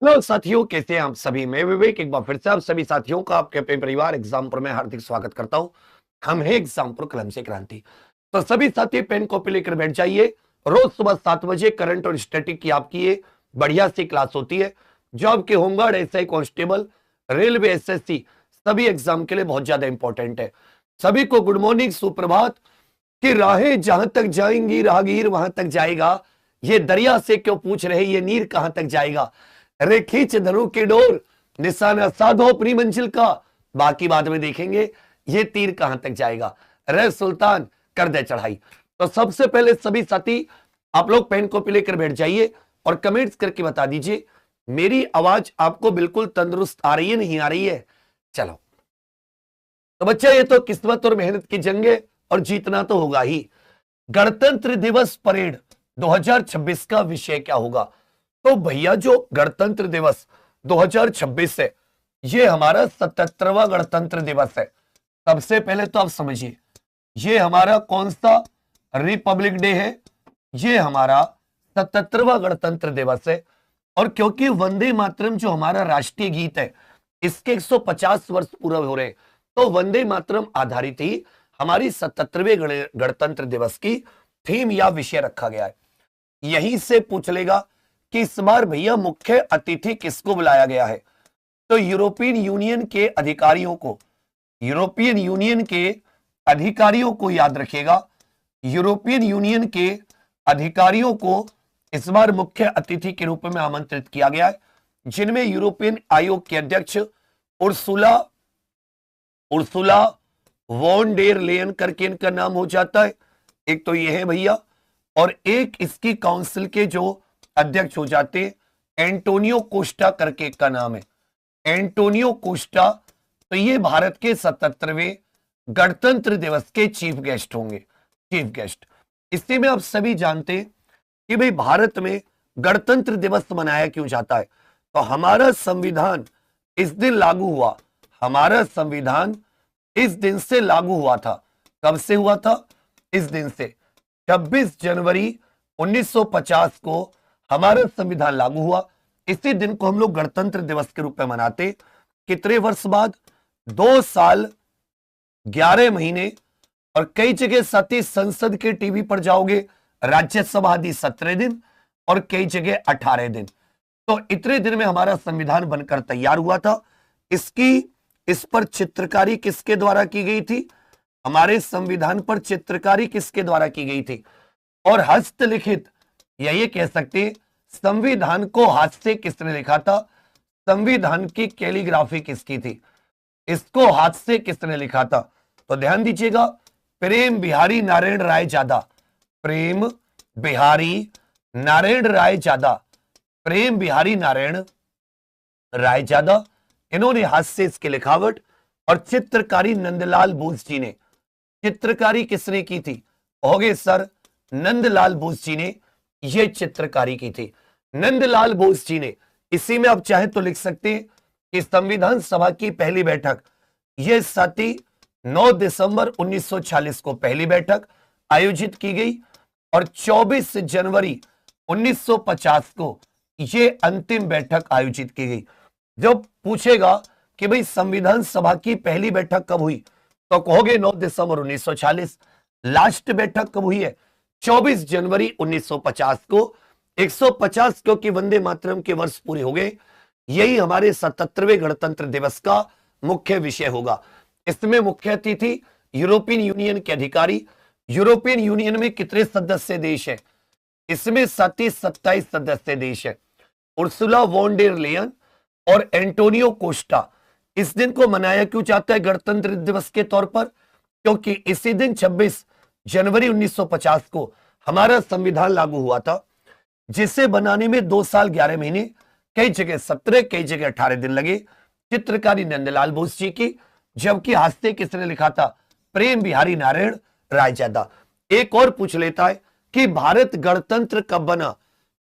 Hello साथियों, कैसे हैं आप सभी। मैं विवेक एक बार फिर से आप सभी साथियों का आपके अपने परिवार एग्जाम पर मैं हार्दिक स्वागत करता हूं। हम हैं एग्जाम पर कलम से क्रांति। तो सभी साथी पेन कॉपी लेकर बैठ जाइए। रोज सुबह 7 बजे करंट और स्टैटिक की आपकी ये बढ़िया सी क्लास होती है जो आपके home guard, SI constable, railway, SSC सभी एग्जाम के लिए बहुत ज्यादा इंपॉर्टेंट है। सभी को गुड मॉर्निंग, सुप्रभात। कि राहें जहां तक जाएंगी राहगीर वहां तक जाएगा, ये दरिया से क्यों पूछ रहे ये नीर कहां तक जाएगा। अरे खींच धनु की डोर, निशाना साधो अपनी मंजिल का, बाकी बाद में देखेंगे ये तीर कहां तक जाएगा। रे सुल्तान कर दे चढ़ाई। तो सबसे पहले सभी साथी आप लोग पेन कॉपी लेकर बैठ जाइए और कमेंट्स करके बता दीजिए मेरी आवाज आपको बिल्कुल तंदुरुस्त आ रही है, नहीं आ रही है। चलो तो बच्चा, ये तो किस्मत और मेहनत की जंग है और जीतना तो होगा ही। गणतंत्र दिवस परेड 2026 का विषय क्या होगा। तो भैया जो गणतंत्र दिवस 2026 है, ये हमारा 77वां गणतंत्र दिवस है। सबसे पहले तो आप समझिए ये हमारा कौन सा रिपब्लिक डे है। ये हमारा 77वां गणतंत्र दिवस है। और क्योंकि वंदे मातरम जो हमारा राष्ट्रीय गीत है, इसके 150 वर्ष पूरा हो रहे हैं, तो वंदे मातरम आधारित ही हमारी 77वें गणतंत्र दिवस की थीम या विषय रखा गया है। यहीं से पूछ लेगा कि इस बार भैया मुख्य अतिथि किसको बुलाया गया है। तो यूरोपियन यूनियन के अधिकारियों को, यूरोपियन यूनियन के अधिकारियों को याद रखिएगा। यूरोपियन यूनियन के अधिकारियों को इस बार मुख्य अतिथि के रूप में आमंत्रित किया गया है, जिनमें यूरोपियन आयोग के अध्यक्ष Ursula Ursula von der Leyen करके इनका नाम हो जाता है। एक तो ये है भैया, और एक इसकी काउंसिल के जो अध्यक्ष हो जाते हैं एंटोनियो कोस्टा करके एक का नाम है, एंटोनियो कोस्टा। तो ये भारत के 77वें गणतंत्र दिवस के चीफ गेस्ट होंगे, चीफ गेस्ट। इसी में आप सभी जानते हैं कि भाई भारत में गणतंत्र दिवस मनाया क्यों जाता है। तो हमारा संविधान इस दिन लागू हुआ, हमारा संविधान इस दिन से लागू हुआ था। कब से हुआ था? इस दिन से 26 जनवरी 1950 को हमारा संविधान लागू हुआ। इसी दिन को हम लोग गणतंत्र दिवस के रूप में मनाते। कितने वर्ष बाद? 2 साल 11 महीने। और कई जगह साथी संसद के टीवी पर जाओगे, राज्यसभा दी 17 दिन और कई जगह 18 दिन। तो इतने दिन में हमारा संविधान बनकर तैयार हुआ था। इस पर चित्रकारी किसके द्वारा की गई थी? हमारे संविधान पर चित्रकारी किसके द्वारा की गई थी? और हस्तलिखित, या ये कह सकते हैं संविधान को हाथ से किसने लिखा था? संविधान की कैलीग्राफी किसकी थी? इसको हाथ से किसने लिखा था? तो ध्यान दीजिएगा, प्रेम बिहारी नारायण राय जादा, प्रेम बिहारी नारायण राय जादा, प्रेम बिहारी नारायण राय जादा, इन्होंने हाथ से इसकी लिखावट। और चित्रकारी नंदलाल बोस जी ने, चित्रकारी किसने की थी? होगे सर, नंदलाल बोस जी ने यह चित्रकारी की थी, नंदलाल बोस जी ने। इसी में आप चाहे तो लिख सकते हैं कि संविधान सभा की पहली बैठक यह साथी 9 दिसंबर 1946 को पहली बैठक आयोजित की गई और 24 जनवरी 1950 को यह अंतिम बैठक आयोजित की गई। जब पूछेगा कि भाई संविधान सभा की पहली बैठक कब हुई, तो कहोगे 9 दिसंबर 1946। लास्ट बैठक कब हुई है? 24 जनवरी 1950 को। 150 क्योंकि वंदे मातरम के वर्ष पूरे हो गए। यही हमारे 77वें गणतंत्र दिवस का मुख्य विषय होगा। इसमें मुख्य अतिथि यूरोपियन यूनियन के अधिकारी। यूरोपियन यूनियन में कितने सदस्य देश है? इसमें 27 सदस्य देश है। उर्सुला वॉन डेर लेयन और एंटोनियो कोस्टा। इस दिन को मनाया क्यों जाता है गणतंत्र दिवस के तौर पर? क्योंकि इसी दिन 26 जनवरी 1950 को हमारा संविधान लागू हुआ था, जिसे बनाने में 2 साल 11 महीने, कई जगह 17, कई जगह 18 दिन लगे। चित्रकारी नंदलाल बोस जी की, जबकि हाथ से किसने लिखा था? प्रेम बिहारी नारायण राय जादा। एक और पूछ लेता है कि भारत गणतंत्र कब बना?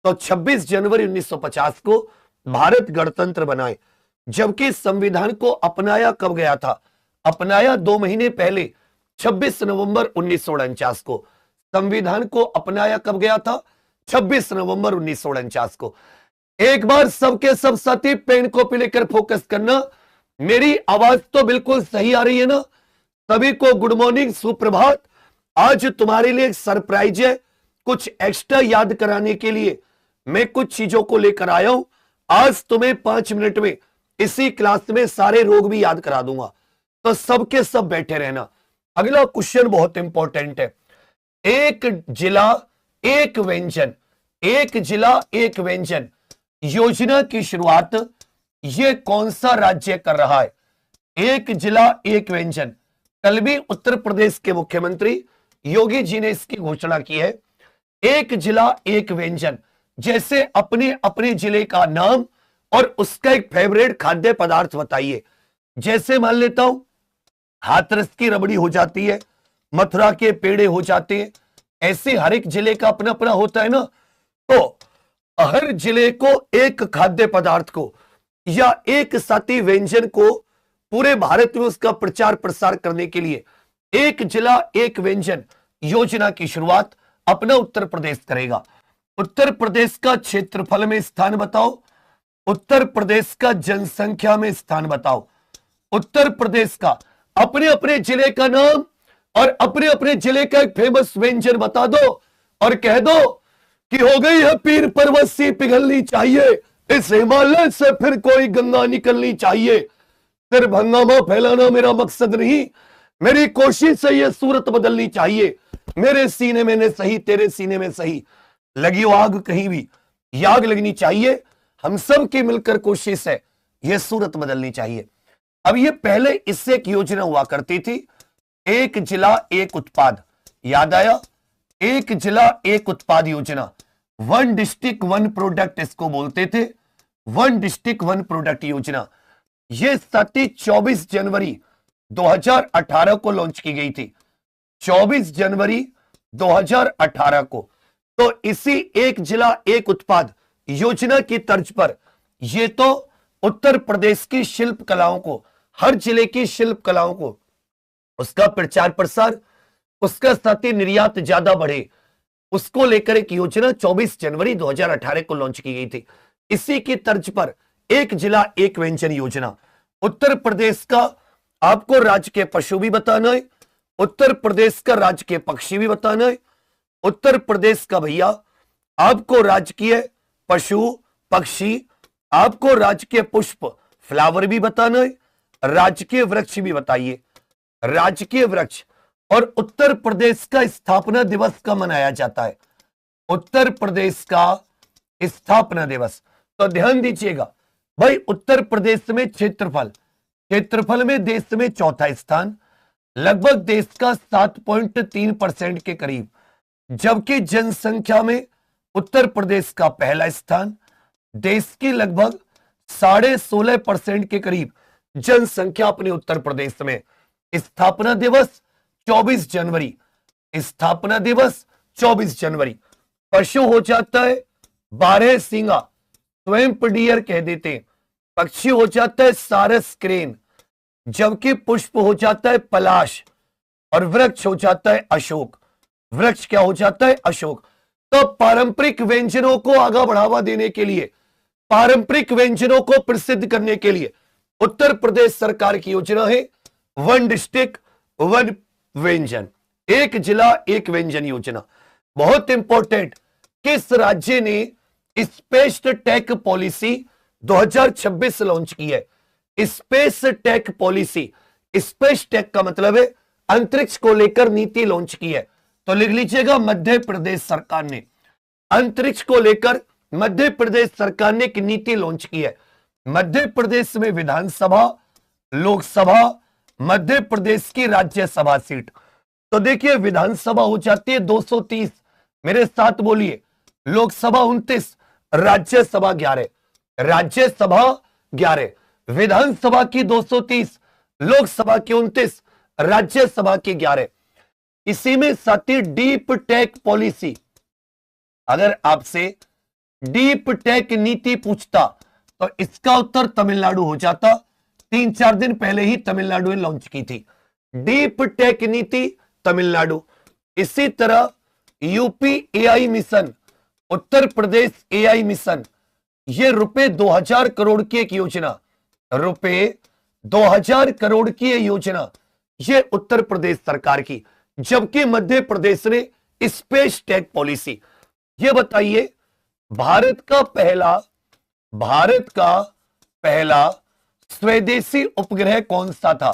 तो 26 जनवरी 1950 को भारत गणतंत्र बनाए। जबकि संविधान को अपनाया कब गया था? अपनाया 2 महीने पहले 26 नवंबर 1949 को। संविधान को अपनाया कब गया था? 26 नवंबर 1949 को। एक बार सबके सब साथी पेन कॉपी लेकर फोकस करना। मेरी आवाज तो बिल्कुल सही आ रही है ना? सभी को गुड मॉर्निंग, सुप्रभात। आज तुम्हारे लिए एक सरप्राइज है। कुछ एक्स्ट्रा याद कराने के लिए मैं कुछ चीजों को लेकर आया हूं। आज तुम्हें 5 मिनट में इसी क्लास में सारे रोग भी याद करा दूंगा, तो सबके सब बैठे रहना। अगला क्वेश्चन बहुत इंपॉर्टेंट है। एक जिला एक व्यंजन, एक जिला एक व्यंजन योजना की शुरुआत ये कौन सा राज्य कर रहा है? एक जिला एक व्यंजन, कल भी उत्तर प्रदेश के मुख्यमंत्री योगी जी ने इसकी घोषणा की है। एक जिला एक व्यंजन, जैसे अपने अपने जिले का नाम और उसका एक फेवरेट खाद्य पदार्थ बताइए। जैसे मान लेता हूं हाथरस की रबड़ी हो जाती है, मथुरा के पेड़े हो जाते हैं, ऐसे हर एक जिले का अपना अपना होता है ना। तो हर जिले को एक खाद्य पदार्थ को या एक साथी व्यंजन को पूरे भारत में उसका प्रचार प्रसार करने के लिए एक जिला एक व्यंजन योजना की शुरुआत अपना उत्तर प्रदेश करेगा। उत्तर प्रदेश का क्षेत्रफल में स्थान बताओ, उत्तर प्रदेश का जनसंख्या में स्थान बताओ, उत्तर प्रदेश का अपने अपने जिले का नाम और अपने अपने जिले का एक फेमस व्यंजन बता दो और कह दो कि हो गई है पीर पर्वत सी पिघलनी चाहिए, इस हिमालय से फिर कोई गंगा निकलनी चाहिए। सिर्फ हंगामा फैलाना मेरा मकसद नहीं, मेरी कोशिश है ये सूरत बदलनी चाहिए। मेरे सीने में सही, तेरे सीने में सही, लगी आग कहीं भी याग लगनी चाहिए। हम सब की मिलकर कोशिश है ये सूरत बदलनी चाहिए। अब ये पहले इससे एक योजना हुआ करती थी, एक जिला एक उत्पाद। याद आया? एक जिला एक उत्पाद योजना, वन डिस्ट्रिक्ट वन प्रोडक्ट इसको बोलते थे। वन डिस्ट्रिक्ट वन प्रोडक्ट योजना ये 24 जनवरी 2018 को लॉन्च की गई थी। 24 जनवरी 2018 को। तो इसी एक जिला एक उत्पाद योजना की तर्ज पर ये तो उत्तर प्रदेश की शिल्प कलाओं को, हर जिले की शिल्प कलाओं को उसका प्रचार प्रसार, उसका साथ ही निर्यात ज्यादा बढ़े, उसको लेकर एक योजना 24 जनवरी 2018 को लॉन्च की गई थी। इसी की तर्ज पर एक जिला एक व्यंजन योजना। उत्तर प्रदेश का आपको राज्य के पशु भी बताना है, उत्तर प्रदेश का राज्य के पक्षी भी बताना है, उत्तर प्रदेश का भैया आपको राजकीय पशु पक्षी, आपको राजकीय पुष्प फ्लावर भी बताना है, राजकीय वृक्ष भी बताइए। राजकीय वृक्ष। और उत्तर प्रदेश का स्थापना दिवस कब मनाया जाता है? उत्तर प्रदेश का स्थापना दिवस। तो ध्यान दीजिएगा भाई, उत्तर प्रदेश में क्षेत्रफल में देश में चौथा स्थान, लगभग देश का 7.3% के करीब, जबकि जनसंख्या में उत्तर प्रदेश का पहला स्थान, देश की लगभग 16.5% के करीब जनसंख्या अपने उत्तर प्रदेश में। स्थापना दिवस 24 जनवरी, स्थापना दिवस 24 जनवरी। पशु हो जाता है 12 सींगा, स्वैम्प डियर कह देते हैं। पक्षी हो जाता है सारस क्रेन, जबकि पुष्प हो जाता है पलाश, और वृक्ष हो जाता है अशोक। वृक्ष क्या हो जाता है? अशोक। तो पारंपरिक व्यंजनों को आगे बढ़ावा देने के लिए, पारंपरिक व्यंजनों को प्रसिद्ध करने के लिए उत्तर प्रदेश सरकार की योजना है वन डिस्ट्रिक्ट वन व्यंजन, एक जिला एक व्यंजन योजना। बहुत इंपॉर्टेंट, किस राज्य ने स्पेस टेक पॉलिसी 2026 लॉन्च की है? Space tech policy, space tech का मतलब है अंतरिक्ष को लेकर नीति लॉन्च की है। तो लिख लीजिएगा, मध्य प्रदेश सरकार ने अंतरिक्ष को लेकर, मध्य प्रदेश सरकार ने एक नीति लॉन्च की है। मध्य प्रदेश में विधानसभा, लोकसभा, मध्य प्रदेश की राज्यसभा सीट। तो देखिए, विधानसभा हो जाती है 230, मेरे साथ बोलिए, लोकसभा 29, राज्यसभा 11, राज्यसभा 11, विधानसभा की 230, लोकसभा की 29, राज्यसभा की 11। इसी में साथ ही डीप टेक पॉलिसी, अगर आपसे डीप टेक नीति पूछता तो इसका उत्तर तमिलनाडु हो जाता। 3-4 दिन पहले ही तमिलनाडु ने लॉन्च की थी डीप टेक नीति, तमिलनाडु। इसी तरह UP AI mission, Uttar Pradesh AI mission, ये रुपए 2000 करोड़ की एक योजना, रुपए 2000 करोड़ की ये योजना, ये उत्तर प्रदेश सरकार की, जबकि मध्य प्रदेश ने स्पेस टेक पॉलिसी। ये बताइए भारत का पहला स्वदेशी उपग्रह कौन सा था?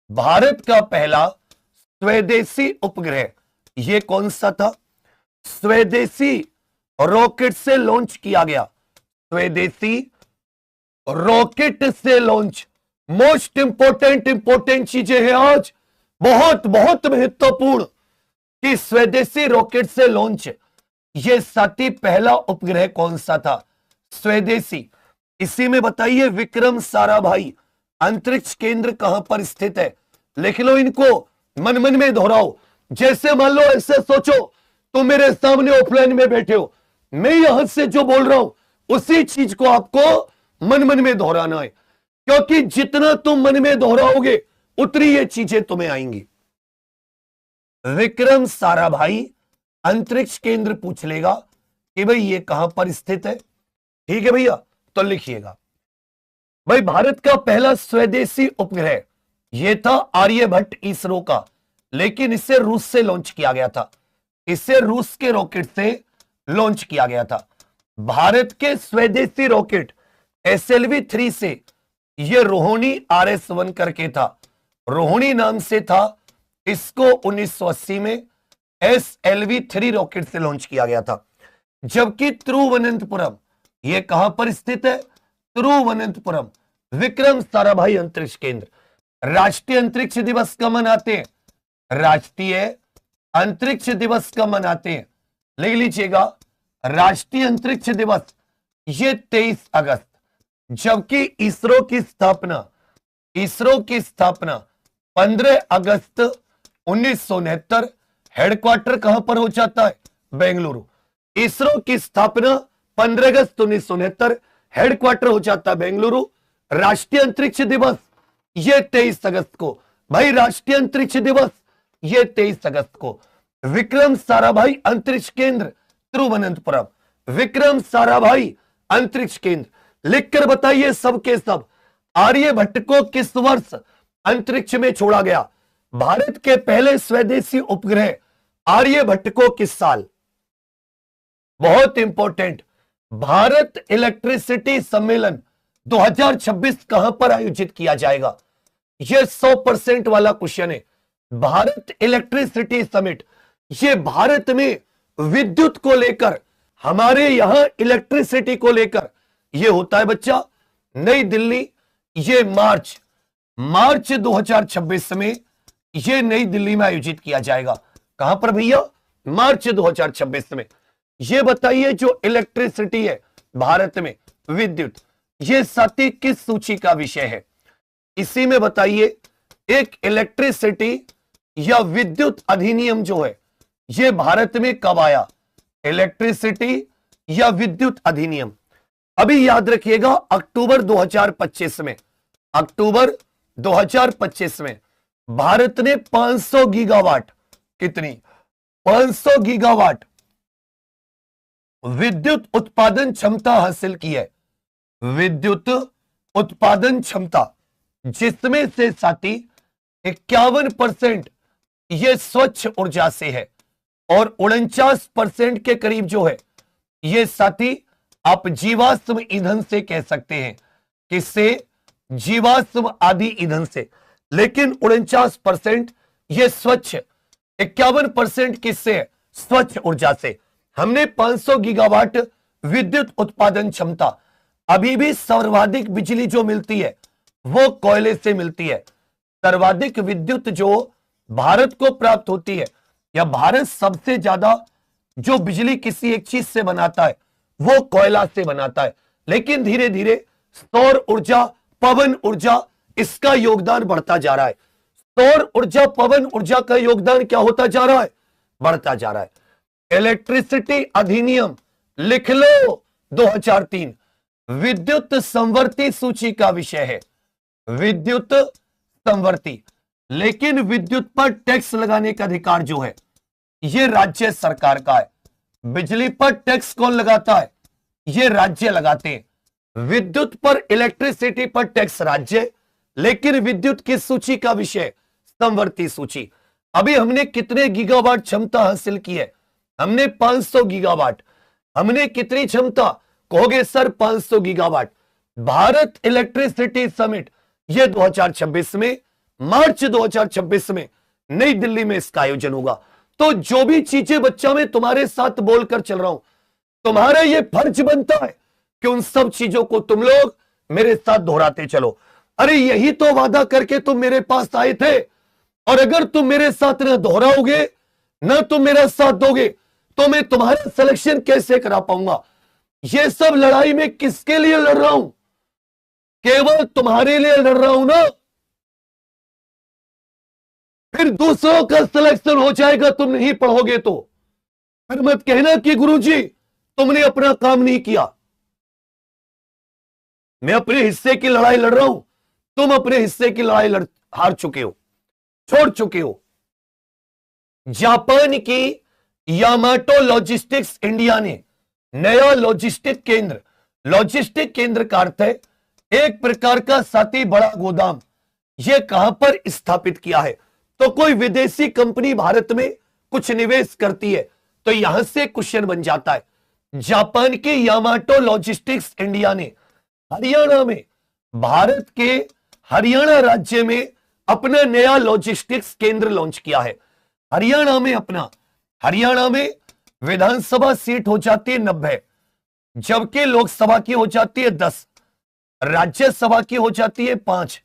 भारत का पहला स्वदेशी उपग्रह ये कौन सा था? स्वदेशी रॉकेट से लॉन्च किया गया, स्वदेशी रॉकेट से लॉन्च। मोस्ट इंपोर्टेंट चीजें हैं आज, बहुत बहुत महत्वपूर्ण, कि स्वदेशी रॉकेट से लॉन्च ये साथी पहला उपग्रह कौन सा था? स्वदेशी। इसी में बताइए विक्रम साराभाई अंतरिक्ष केंद्र कहां पर स्थित है? लिख लो इनको, मन मन में दोहराओ। जैसे मान लो, ऐसे सोचो तुम मेरे सामने ऑफलाइन में बैठे हो, मैं यहां से जो बोल रहा हूं उसी चीज को आपको मन मन में दोहराना है, क्योंकि जितना तुम मन में दोहराओगे उतनी ये चीजें तुम्हें आएंगी। विक्रम साराभाई अंतरिक्ष केंद्र पूछ लेगा कि भाई ये कहां पर स्थित है, ठीक है भैया, तो लिखिएगा भाई भारत का पहला स्वदेशी उपग्रह ये था आर्यभट्ट इसरो का, लेकिन इसे रूस से लॉन्च किया गया था, इसे रूस के रॉकेट से लॉन्च किया गया था। भारत के स्वदेशी रॉकेट SLV-3 से ये रोहिणी RS-1 करके था, रोहिणी नाम से था, इसको 1980 में SLV-3 रॉकेट से लॉन्च किया गया था। जबकि तिरुवनंतपुरम ये कहां पर स्थित है? तिरुवनंतपुरम विक्रम साराभाई अंतरिक्ष केंद्र। राष्ट्रीय अंतरिक्ष दिवस कब मनाते हैं? राष्ट्रीय अंतरिक्ष दिवस कब मनाते हैं? लिख लीजिएगा, राष्ट्रीय अंतरिक्ष दिवस ये 23 अगस्त। जबकि इसरो की स्थापना 15 अगस्त 1969, हेडक्वार्टर कहां पर हो जाता है? बेंगलुरु। इसरो की स्थापना 15 अगस्त 1969, हेडक्वार्टर हो जाता है बेंगलुरु। राष्ट्रीय अंतरिक्ष दिवस ये 23 अगस्त को। भाई राष्ट्रीय अंतरिक्ष दिवस ये 23 अगस्त को। विक्रम साराभाई अंतरिक्ष केंद्र तिरुवनंतपुरम, विक्रम साराभाई अंतरिक्ष केंद्र। लिखकर बताइए सबके सब, आर्यभट्ट को किस वर्ष अंतरिक्ष में छोड़ा गया? भारत के पहले स्वदेशी उपग्रह आर्यभट्ट को किस साल? बहुत इंपॉर्टेंट, भारत इलेक्ट्रिसिटी सम्मेलन 2026 कहां पर आयोजित किया जाएगा? यह 100% वाला क्वेश्चन है। भारत इलेक्ट्रिसिटी समिट, ये भारत में विद्युत को लेकर, हमारे यहां इलेक्ट्रिसिटी को लेकर ये होता है बच्चा, नई दिल्ली। ये मार्च 2026 में ये नई दिल्ली में आयोजित किया जाएगा। कहां पर भैया? मार्च 2026 में। ये बताइए जो इलेक्ट्रिसिटी है भारत में, विद्युत, ये साथी किस सूची का विषय है? इसी में बताइए एक इलेक्ट्रिसिटी या विद्युत अधिनियम जो है ये भारत में कब आया? इलेक्ट्रिसिटी या विद्युत अधिनियम अभी याद रखिएगा अक्टूबर 2025 में, अक्टूबर 2025 में भारत ने 500 गीगावाट, कितनी? 500 गीगावाट विद्युत उत्पादन क्षमता हासिल की है। विद्युत उत्पादन क्षमता, जिसमें से साथी 51% ये स्वच्छ ऊर्जा से है और 49% के करीब जो है ये साथी आप जीवाश्म ईंधन से कह सकते हैं। किससे? जीवाश्म आदि ईंधन से। लेकिन 49% ये स्वच्छ, 51% किससे है? स्वच्छ ऊर्जा से। हमने 500 गीगावाट विद्युत उत्पादन क्षमता। अभी भी सर्वाधिक बिजली जो मिलती है वो कोयले से मिलती है। सर्वाधिक विद्युत जो भारत को प्राप्त होती है, या भारत सबसे ज्यादा जो बिजली किसी एक चीज से बनाता है वो कोयला से बनाता है। लेकिन धीरे धीरे सौर ऊर्जा, पवन ऊर्जा, इसका योगदान बढ़ता जा रहा है। सौर ऊर्जा, पवन ऊर्जा का योगदान क्या होता जा रहा है? बढ़ता जा रहा है। इलेक्ट्रिसिटी अधिनियम लिख लो 2003 विद्युत संवर्ती सूची का विषय है, विद्युत संवर्ती। लेकिन विद्युत पर टैक्स लगाने का अधिकार जो है ये राज्य सरकार का है। बिजली पर टैक्स कौन लगाता है? ये राज्य लगाते हैं। विद्युत पर, इलेक्ट्रिसिटी पर टैक्स राज्य, लेकिन विद्युत किस सूची का विषय? समवर्ती सूची। अभी हमने कितने गीगावाट क्षमता हासिल की है? हमने 500 गीगावाट। हमने कितनी क्षमता कहोगे sir? 500 gigawatt. Bharat electricity summit ये 2026 में, मार्च 2026 में नई दिल्ली में इसका आयोजन होगा। तो जो भी चीजें बच्चा मैं तुम्हारे साथ बोलकर चल रहा हूं, तुम्हारा ये फर्ज बनता है कि उन सब चीजों को तुम लोग मेरे साथ दोहराते चलो। अरे यही तो वादा करके तुम मेरे पास आए थे, और अगर तुम मेरे साथ ना दोहराओगे, ना तुम मेरा साथ दोगे, तो मैं तुम्हारा सिलेक्शन कैसे करा पाऊंगा? ये सब लड़ाई में किसके लिए लड़ रहा हूं? केवल तुम्हारे लिए लड़ रहा हूं ना। फिर दूसरों का सिलेक्शन हो जाएगा तुम नहीं पढ़ोगे तो। फिर मत कहना कि गुरुजी तुमने अपना काम नहीं किया। मैं अपने हिस्से की लड़ाई लड़ रहा हूं, तुम अपने हिस्से की लड़ाई हार चुके हो, छोड़ चुके हो। जापान की यामाटो लॉजिस्टिक्स इंडिया ने नया लॉजिस्टिक केंद्र का अर्थ है एक प्रकार का साथी बड़ा गोदाम, यह कहां पर स्थापित किया है? तो कोई विदेशी कंपनी भारत में कुछ निवेश करती है तो यहां से क्वेश्चन बन जाता है। जापान की यामाटो लॉजिस्टिक्स इंडिया ने हरियाणा में, भारत के हरियाणा राज्य में अपना नया लॉजिस्टिक्स केंद्र लॉन्च किया है। हरियाणा में विधानसभा सीट हो जाती है 90, जबकि लोकसभा की हो जाती है 10, राज्यसभा की हो जाती है 5।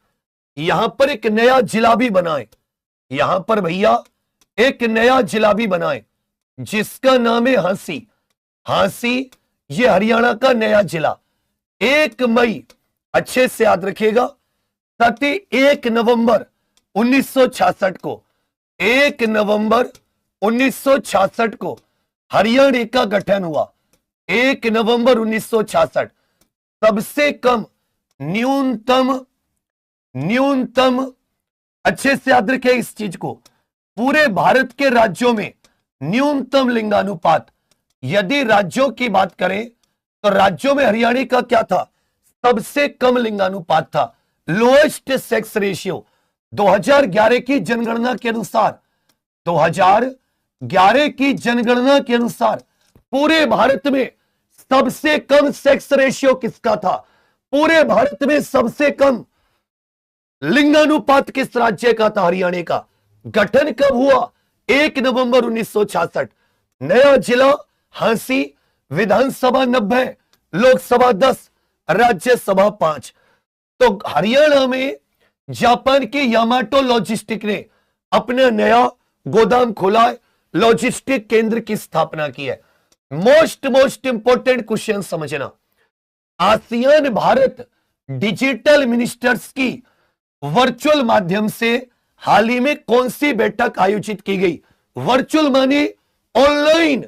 यहां पर एक नया जिला भी बनाए, यहां पर भैया एक नया जिला भी बनाए जिसका नाम है हांसी। ये हरियाणा का नया जिला 1 मई, अच्छे से याद रखिएगा साथी, 1 नवंबर 1966 को, 1 नवंबर 1966 को हरियाणा का गठन हुआ। 1 नवंबर 1966। सबसे कम न्यूनतम अच्छे से याद रखें इस चीज को, पूरे भारत के राज्यों में न्यूनतम लिंगानुपात, यदि राज्यों की बात करें तो राज्यों में हरियाणा का क्या था? सबसे कम लिंगानुपात था, लोएस्ट सेक्स रेशियो। 2011 की जनगणना के अनुसार, 2011 की जनगणना के अनुसार पूरे भारत में सबसे कम सेक्स रेशियो किसका था? पूरे भारत में सबसे कम लिंगानुपात किस राज्य का था? हरियाणा का। गठन कब हुआ? 1 नवंबर 1966। नया जिला हांसी, विधानसभा 90, लोकसभा 10, राज्यसभा 5। तो हरियाणा में जापान की यामाटो लॉजिस्टिक ने अपना नया गोदाम खोला है, लॉजिस्टिक केंद्र की स्थापना की है। मोस्ट इंपोर्टेंट क्वेश्चन समझना, आसियान भारत डिजिटल मिनिस्टर्स की वर्चुअल माध्यम से हाल ही में कौन सी बैठक आयोजित की गई? वर्चुअल माने ऑनलाइन।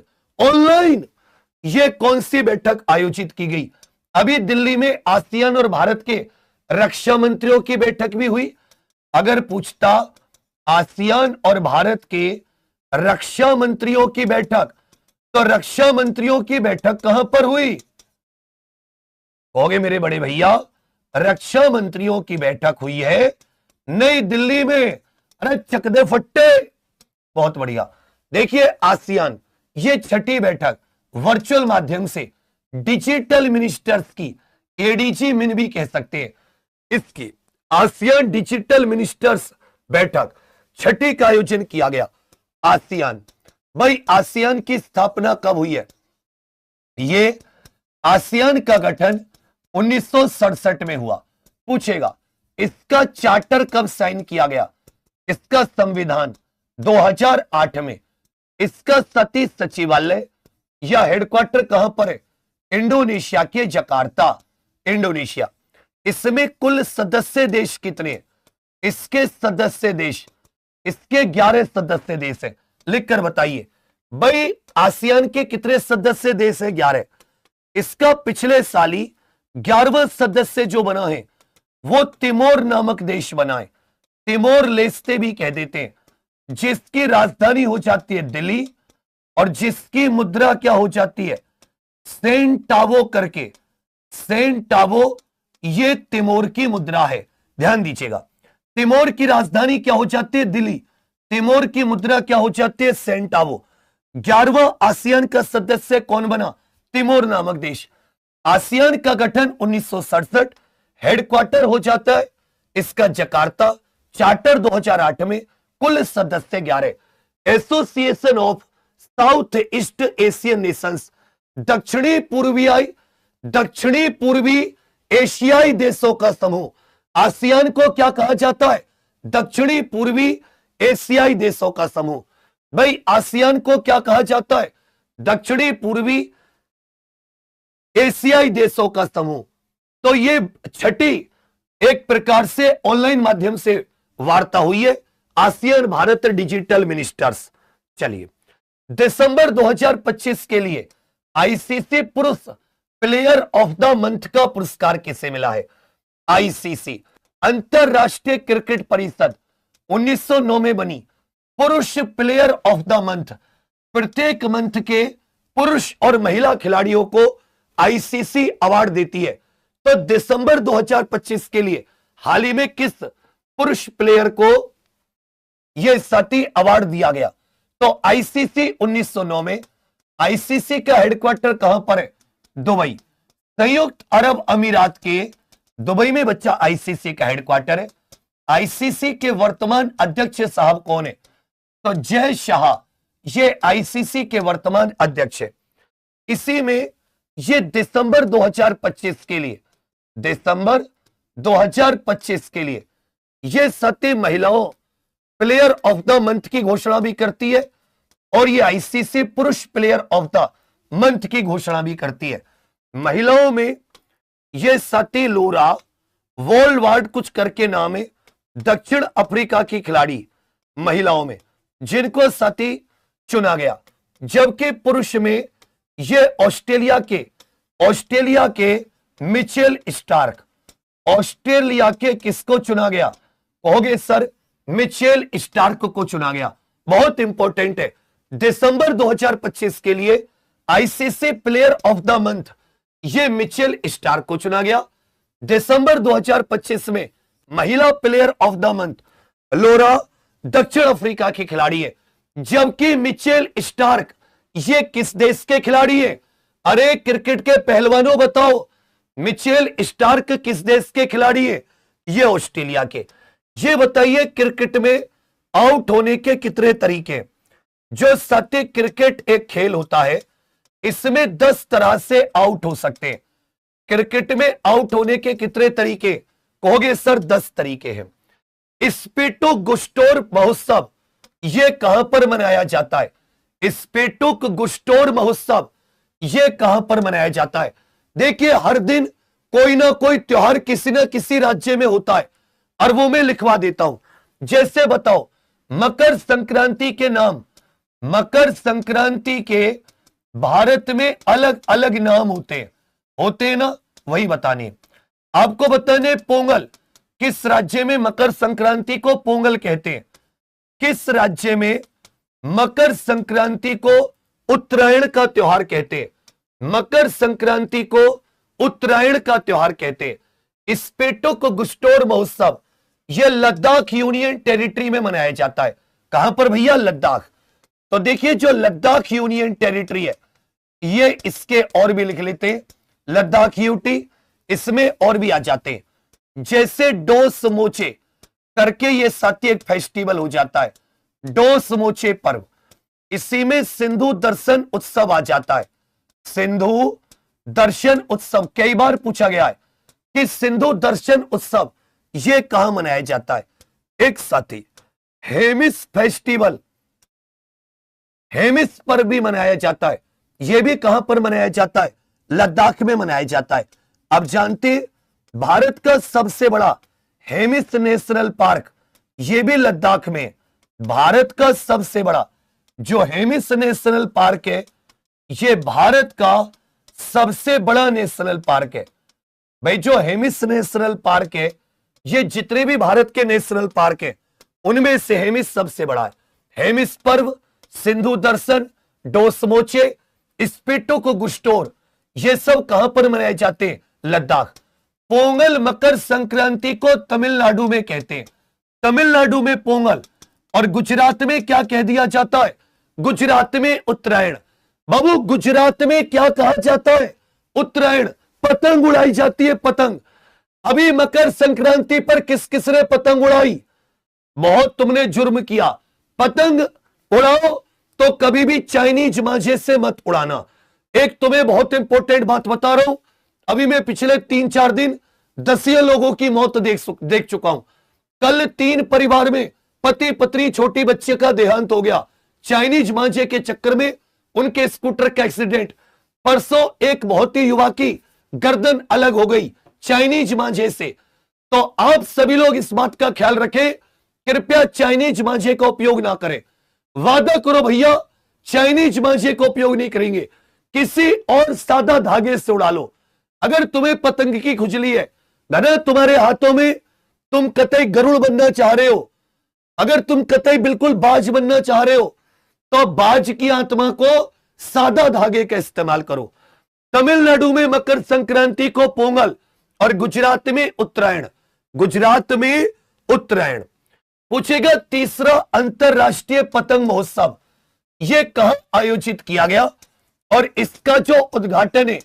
यह कौन सी बैठक आयोजित की गई? अभी दिल्ली में आसियान और भारत के रक्षा मंत्रियों की बैठक भी हुई। अगर पूछता आसियान और भारत के रक्षा मंत्रियों की बैठक, तो रक्षा मंत्रियों की बैठक कहां पर हुई? कहोगे मेरे बड़े भैया रक्षा मंत्रियों की बैठक हुई है नई दिल्ली में। अरे चकदे फट्टे, बहुत बढ़िया। देखिए आसियान, ये छठी बैठक वर्चुअल माध्यम से डिजिटल मिनिस्टर्स की, एडीजी मिन भी कह सकते हैं इसकी, आसियान डिजिटल मिनिस्टर्स बैठक छठी का आयोजन किया गया। आसियान, भाई आसियान की स्थापना कब हुई है? ये आसियान का गठन 1967 में हुआ। पूछेगा इसका चार्टर कब साइन किया गया? इसका संविधान 2008 में। इसका सती सचिवालय या हेडक्वार्टर कहां पर है? इंडोनेशिया के जकार्ता, इंडोनेशिया। इसमें कुल सदस्य देश कितने हैं? इसके सदस्य देश, इसके 11 सदस्य देश हैं। लिखकर बताइए भाई आसियान के कितने सदस्य देश हैं? 11। इसका पिछले साल ही 11वां सदस्य जो बना है वो तिमोर नामक देश बना है। तिमोर लेस्ते भी कह देते हैं, जिसकी राजधानी हो जाती है दिल्ली और जिसकी मुद्रा क्या हो जाती है? सेंटावो करके, सेंटावो ये तिमोर की मुद्रा है, ध्यान दीजिएगा। तिमोर की राजधानी क्या हो जाती है? दिल्ली। तिमोर की मुद्रा क्या हो जाती है? सेंटावो। 11वां आसियान का सदस्य कौन बना? तिमोर नामक देश। आसियान का गठन 1967, हेडक्वार्टर हो जाता है इसका जकार्ता, चार्टर 2008 में, कुल सदस्य 11। Association of south east Asian Nations, दक्षिणी पूर्वी एशियाई देशों का समूह। आसियान को क्या कहा जाता है? दक्षिणी पूर्वी एशियाई देशों का समूह। भाई आसियान को क्या कहा जाता है? दक्षिणी पूर्वी एशियाई देशों का समूह। तो ये छठी एक प्रकार से ऑनलाइन माध्यम से वार्ता हुई है, आसियान भारत डिजिटल मिनिस्टर्स। चलिए, दिसंबर 2025 के लिए आईसीसी पुरुष प्लेयर ऑफ द मंथ का पुरस्कार किसे मिला है? आईसीसी अंतरराष्ट्रीय क्रिकेट परिषद 1909 में बनी पुरुष प्लेयर ऑफ द मंथ। प्रत्येक मंथ के पुरुष और महिला खिलाड़ियों को आईसीसी अवार्ड देती है। तो दिसंबर 2025 के लिए हाल ही में किस पुरुष प्लेयर को यह साथी अवार्ड दिया गया? तो आईसीसी 1909 में। आईसीसी का हेडक्वार्टर कहां पर है? दुबई, संयुक्त अरब अमीरात के दुबई में बच्चा आईसीसी का हेडक्वार्टर है। आईसीसी के वर्तमान अध्यक्ष साहब कौन है? तो जय शाह, ये आईसीसी के वर्तमान अध्यक्ष है। इसी में ये दिसंबर 2025 के लिए, दिसंबर 2025 के लिए ये 7 महिलाओं प्लेयर ऑफ द मंथ की घोषणा भी करती है और ये आईसीसी पुरुष प्लेयर ऑफ द मंथ की घोषणा भी करती है। महिलाओं में ये सती लोरा वॉलवार्ड कुछ करके नाम है, दक्षिण अफ्रीका की खिलाड़ी महिलाओं में, जिनको सती चुना गया। जबकि पुरुष में ये ऑस्ट्रेलिया के मिचेल स्टार्क। ऑस्ट्रेलिया के किसको चुना गया? कहोगे सर मिचेल स्टार्क को चुना गया। बहुत इंपॉर्टेंट है, दिसंबर 2025 के लिए ICC player of the month ये मिचेल स्टार्क को चुना गया। दिसंबर 2025 में महिला प्लेयर ऑफ द मंथ लोरा दक्षिण अफ्रीका की खिलाड़ी है। जबकि मिचेल स्टार्क ये किस देश के खिलाड़ी है? अरे क्रिकेट के पहलवानों बताओ, मिचेल स्टार्क किस देश के खिलाड़ी है? ये ऑस्ट्रेलिया के। ये बताइए क्रिकेट में आउट होने के कितने तरीके? जो सत्य क्रिकेट एक खेल होता है, इसमें 10 तरह से आउट हो सकते हैं। क्रिकेट में आउट होने के कितने तरीके? कहोगे सर 10 तरीके हैं। स्पेटुक गुस्टोर महोत्सव यह कहां पर मनाया जाता है? स्पेटुक गुस्टोर महोत्सव यह कहां पर मनाया जाता है? देखिए हर दिन कोई ना कोई त्योहार किसी ना किसी राज्य में होता है और वो मैं लिखवा देता हूं। जैसे बताओ मकर संक्रांति के नाम, मकर संक्रांति के भारत में अलग अलग नाम होते हैं ना, वही बताने आपको। बताने पोंगल, किस राज्य में मकर संक्रांति को पोंगल कहते हैं? किस राज्य में मकर संक्रांति को उत्तरायण का त्योहार कहते हैं? मकर संक्रांति को उत्तरायण का त्योहार कहते हैं। स्पेटुक गुस्टोर महोत्सव यह लद्दाख यूनियन टेरिटरी में मनाया जाता है। कहां पर भैया? लद्दाख। तो देखिए जो लद्दाख यूनियन टेरिटरी है, ये इसके और भी लिख लेते हैं, लद्दाख यूटी, इसमें और भी आ जाते हैं। जैसे डोस मोचे करके ये साथी एक फेस्टिवल हो जाता है, डोस मोचे पर्व। इसी में सिंधु दर्शन उत्सव आ जाता है। सिंधु दर्शन उत्सव कई बार पूछा गया है कि सिंधु दर्शन उत्सव ये कहां मनाया जाता है? एक साथी हेमिस फेस्टिवल, हेमिस पर भी मनाया जाता है। यह भी कहां पर मनाया जाता है? लद्दाख में मनाया जाता है। अब जानते भारत का सबसे बड़ा हेमिस नेशनल पार्क यह भी लद्दाख में। भारत का सबसे बड़ा जो हेमिस नेशनल पार्क है, यह भारत का सबसे बड़ा नेशनल पार्क है। भाई जो हेमिस नेशनल पार्क है, ये जितने भी भारत के नेशनल पार्क है उनमें से हेमिस सबसे बड़ा है। हेमिस पर्व, सिंधु दर्शन, डोसमोचे, स्पेटुक गुस्टोर ये सब कहां पर मनाए जाते हैं? लद्दाख। पोंगल मकर संक्रांति को तमिलनाडु में कहते हैं, तमिलनाडु में पोंगल। और गुजरात में क्या कह दिया जाता है? गुजरात में उत्तरायण। बाबू गुजरात में क्या कहा जाता है? उत्तरायण। पतंग उड़ाई जाती है, पतंग। अभी मकर संक्रांति पर किस किस ने पतंग उड़ाई? बहुत तुमने जुर्म किया। पतंग उड़ाओ तो कभी भी चाइनीज मांझे से मत उड़ाना। एक तुम्हें बहुत इंपॉर्टेंट बात बता रहा हूं, अभी मैं पिछले 3-4 दिन 10 लोगों की मौत देख चुका हूं। कल 3 परिवार में पति पत्नी छोटी बच्चे का देहांत हो गया चाइनीज मांझे के चक्कर में, उनके स्कूटर का एक्सीडेंट। परसों एक बहुत ही युवा की गर्दन अलग हो गई चाइनीज मांझे से। तो आप सभी लोग इस बात का ख्याल रखें, कृपया चाइनीज मांझे का उपयोग ना करें। वादा करो भैया, चाइनीज मांझे का उपयोग नहीं करेंगे, किसी और सादा धागे से उड़ा लो। अगर तुम्हें पतंग की खुजली है, धना तुम्हारे हाथों में, तुम कतई गरुड़ बनना चाह रहे हो, अगर तुम कतई बिल्कुल बाज बनना चाह रहे हो, तो बाज की आत्मा को सादा धागे का इस्तेमाल करो। तमिलनाडु में मकर संक्रांति को पोंगल और गुजरात में उत्तरायण। गुजरात में उत्तरायण। पूछेगा तीसरा अंतरराष्ट्रीय पतंग महोत्सव यह कहां आयोजित किया गया? और इसका जो उद्घाटन है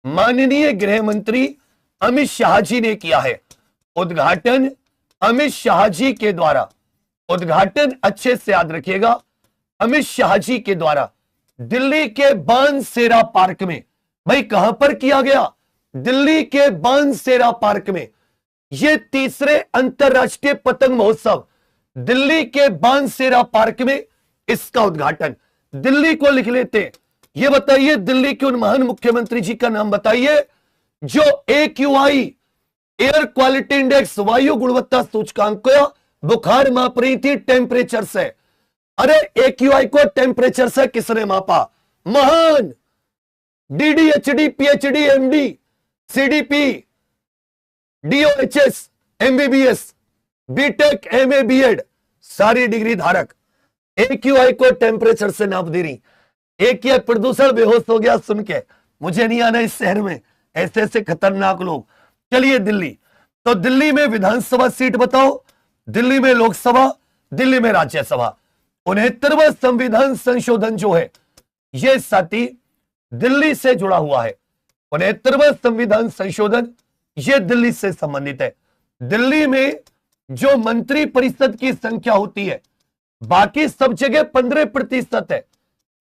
माननीय गृह मंत्री अमित शाह जी ने किया है। उद्घाटन अमित शाह जी के द्वारा, उद्घाटन अच्छे से याद रखिएगा, अमित शाह जी के द्वारा दिल्ली के बानसेरा पार्क में। भाई कहां पर किया गया? दिल्ली के बानसेरा पार्क में। यह तीसरे अंतरराष्ट्रीय पतंग महोत्सव दिल्ली के बानसेरा पार्क में, इसका उद्घाटन। दिल्ली को लिख लेते हैं। यह बताइए दिल्ली के उन महान मुख्यमंत्री जी का नाम बताइए जो AQI एयर क्वालिटी इंडेक्स वायु गुणवत्ता सूचकांक को बुखार माप रही थी टेम्परेचर से। अरे AQI को टेम्परेचर से किसने मापा? महान DDHD PhD MD CDP DOHS MBBS BTech MA BEd सारी डिग्री धारक AQI को टेम्परेचर से नाप दे रही। AQI प्रदूषण बेहोश हो गया सुन के, मुझे नहीं आना इस शहर में, ऐसे ऐसे खतरनाक लोग। चलिए दिल्ली, तो दिल्ली में विधानसभा सीट बताओ, दिल्ली में लोकसभा, दिल्ली में राज्यसभा। 69वां संविधान संशोधन जो है यह साथी दिल्ली से जुड़ा हुआ है। 69वां संविधान संशोधन यह दिल्ली से संबंधित है। दिल्ली में जो मंत्री परिषद की संख्या होती है बाकी सब जगह 15% है,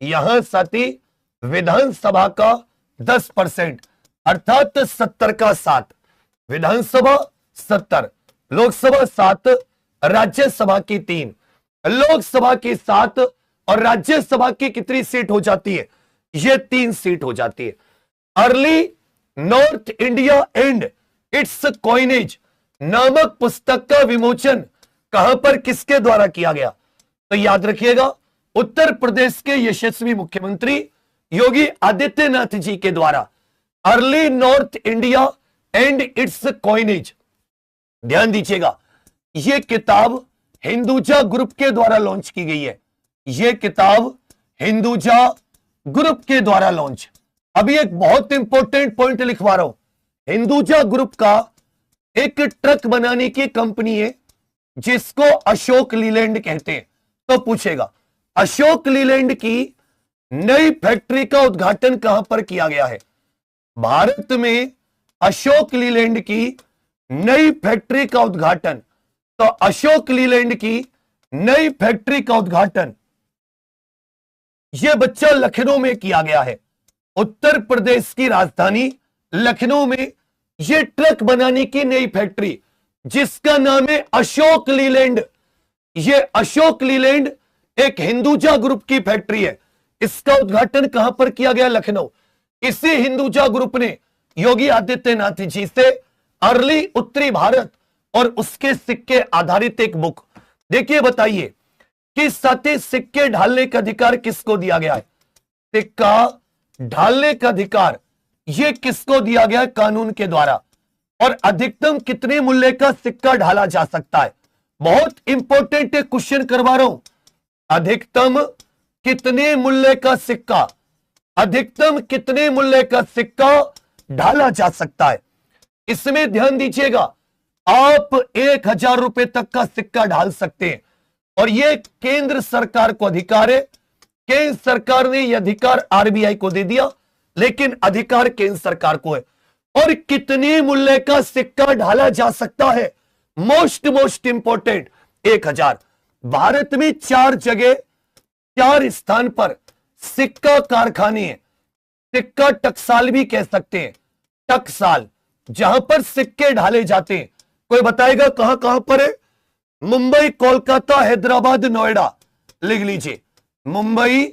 यहां साथी विधानसभा का 10%, अर्थात 70 का 7। विधानसभा 70, लोकसभा 7, राज्यसभा की 3, लोकसभा की 7 और राज्यसभा की कितनी सीट हो जाती है? ये 3 सीट हो जाती है। Early north India and it's coinage नामक पुस्तक का विमोचन कहां पर किसके द्वारा किया गया? तो याद रखिएगा उत्तर प्रदेश के यशस्वी मुख्यमंत्री योगी आदित्यनाथ जी के द्वारा early north India and it's coinage. ध्यान दीजिएगा, यह किताब हिंदुजा ग्रुप के द्वारा लॉन्च की गई है। यह किताब हिंदुजा ग्रुप के द्वारा लॉन्च। अभी एक बहुत इंपॉर्टेंट पॉइंट लिखवा रहा हूं। हिंदुजा ग्रुप का एक ट्रक बनाने की कंपनी है जिसको अशोक लीलैंड कहते हैं। तो पूछेगा अशोक लीलैंड की नई फैक्ट्री का उद्घाटन कहां पर किया गया है? भारत में अशोक लीलैंड की नई फैक्ट्री का उद्घाटन, तो अशोक लीलैंड की नई फैक्ट्री का उद्घाटन यह बच्चा लखनऊ में किया गया है। उत्तर प्रदेश की राजधानी लखनऊ में यह ट्रक बनाने की नई फैक्ट्री जिसका नाम है अशोक लीलैंड। यह अशोक लीलैंड एक हिंदुजा ग्रुप की फैक्ट्री है। इसका उद्घाटन कहां पर किया गया? लखनऊ। इसी हिंदुजा ग्रुप ने योगी आदित्यनाथ जी से अर्ली उत्तरी भारत और उसके सिक्के आधारित एक बुक, देखिए बताइए कि सती सिक्के ढालने का अधिकार किसको दिया गया है? सिक्का ढालने का अधिकार यह किसको दिया गया है? कानून के द्वारा। और अधिकतम कितने मूल्य का सिक्का ढाला जा सकता है? बहुत इंपॉर्टेंट क्वेश्चन करवा रहा हूं। अधिकतम कितने मूल्य का सिक्का अधिकतम कितने मूल्य का सिक्का ढाला जा सकता है? इसमें ध्यान दीजिएगा, आप 1,000 रुपए तक का सिक्का ढाल सकते हैं और यह केंद्र सरकार को अधिकार है। केंद्र सरकार ने यह अधिकार आरबीआई को दे दिया, लेकिन अधिकार केंद्र सरकार को है। और कितने मूल्य का सिक्का ढाला जा सकता है? Most important 1,000। भारत में 4 जगह 4 स्थान पर सिक्का कारखाने हैं। सिक्का टकसाल भी कह सकते हैं, टकसाल, जहां पर सिक्के ढाले जाते हैं। कोई बताएगा कहां कहां पर है? मुंबई, कोलकाता, हैदराबाद, नोएडा। लिख लीजिए, मुंबई,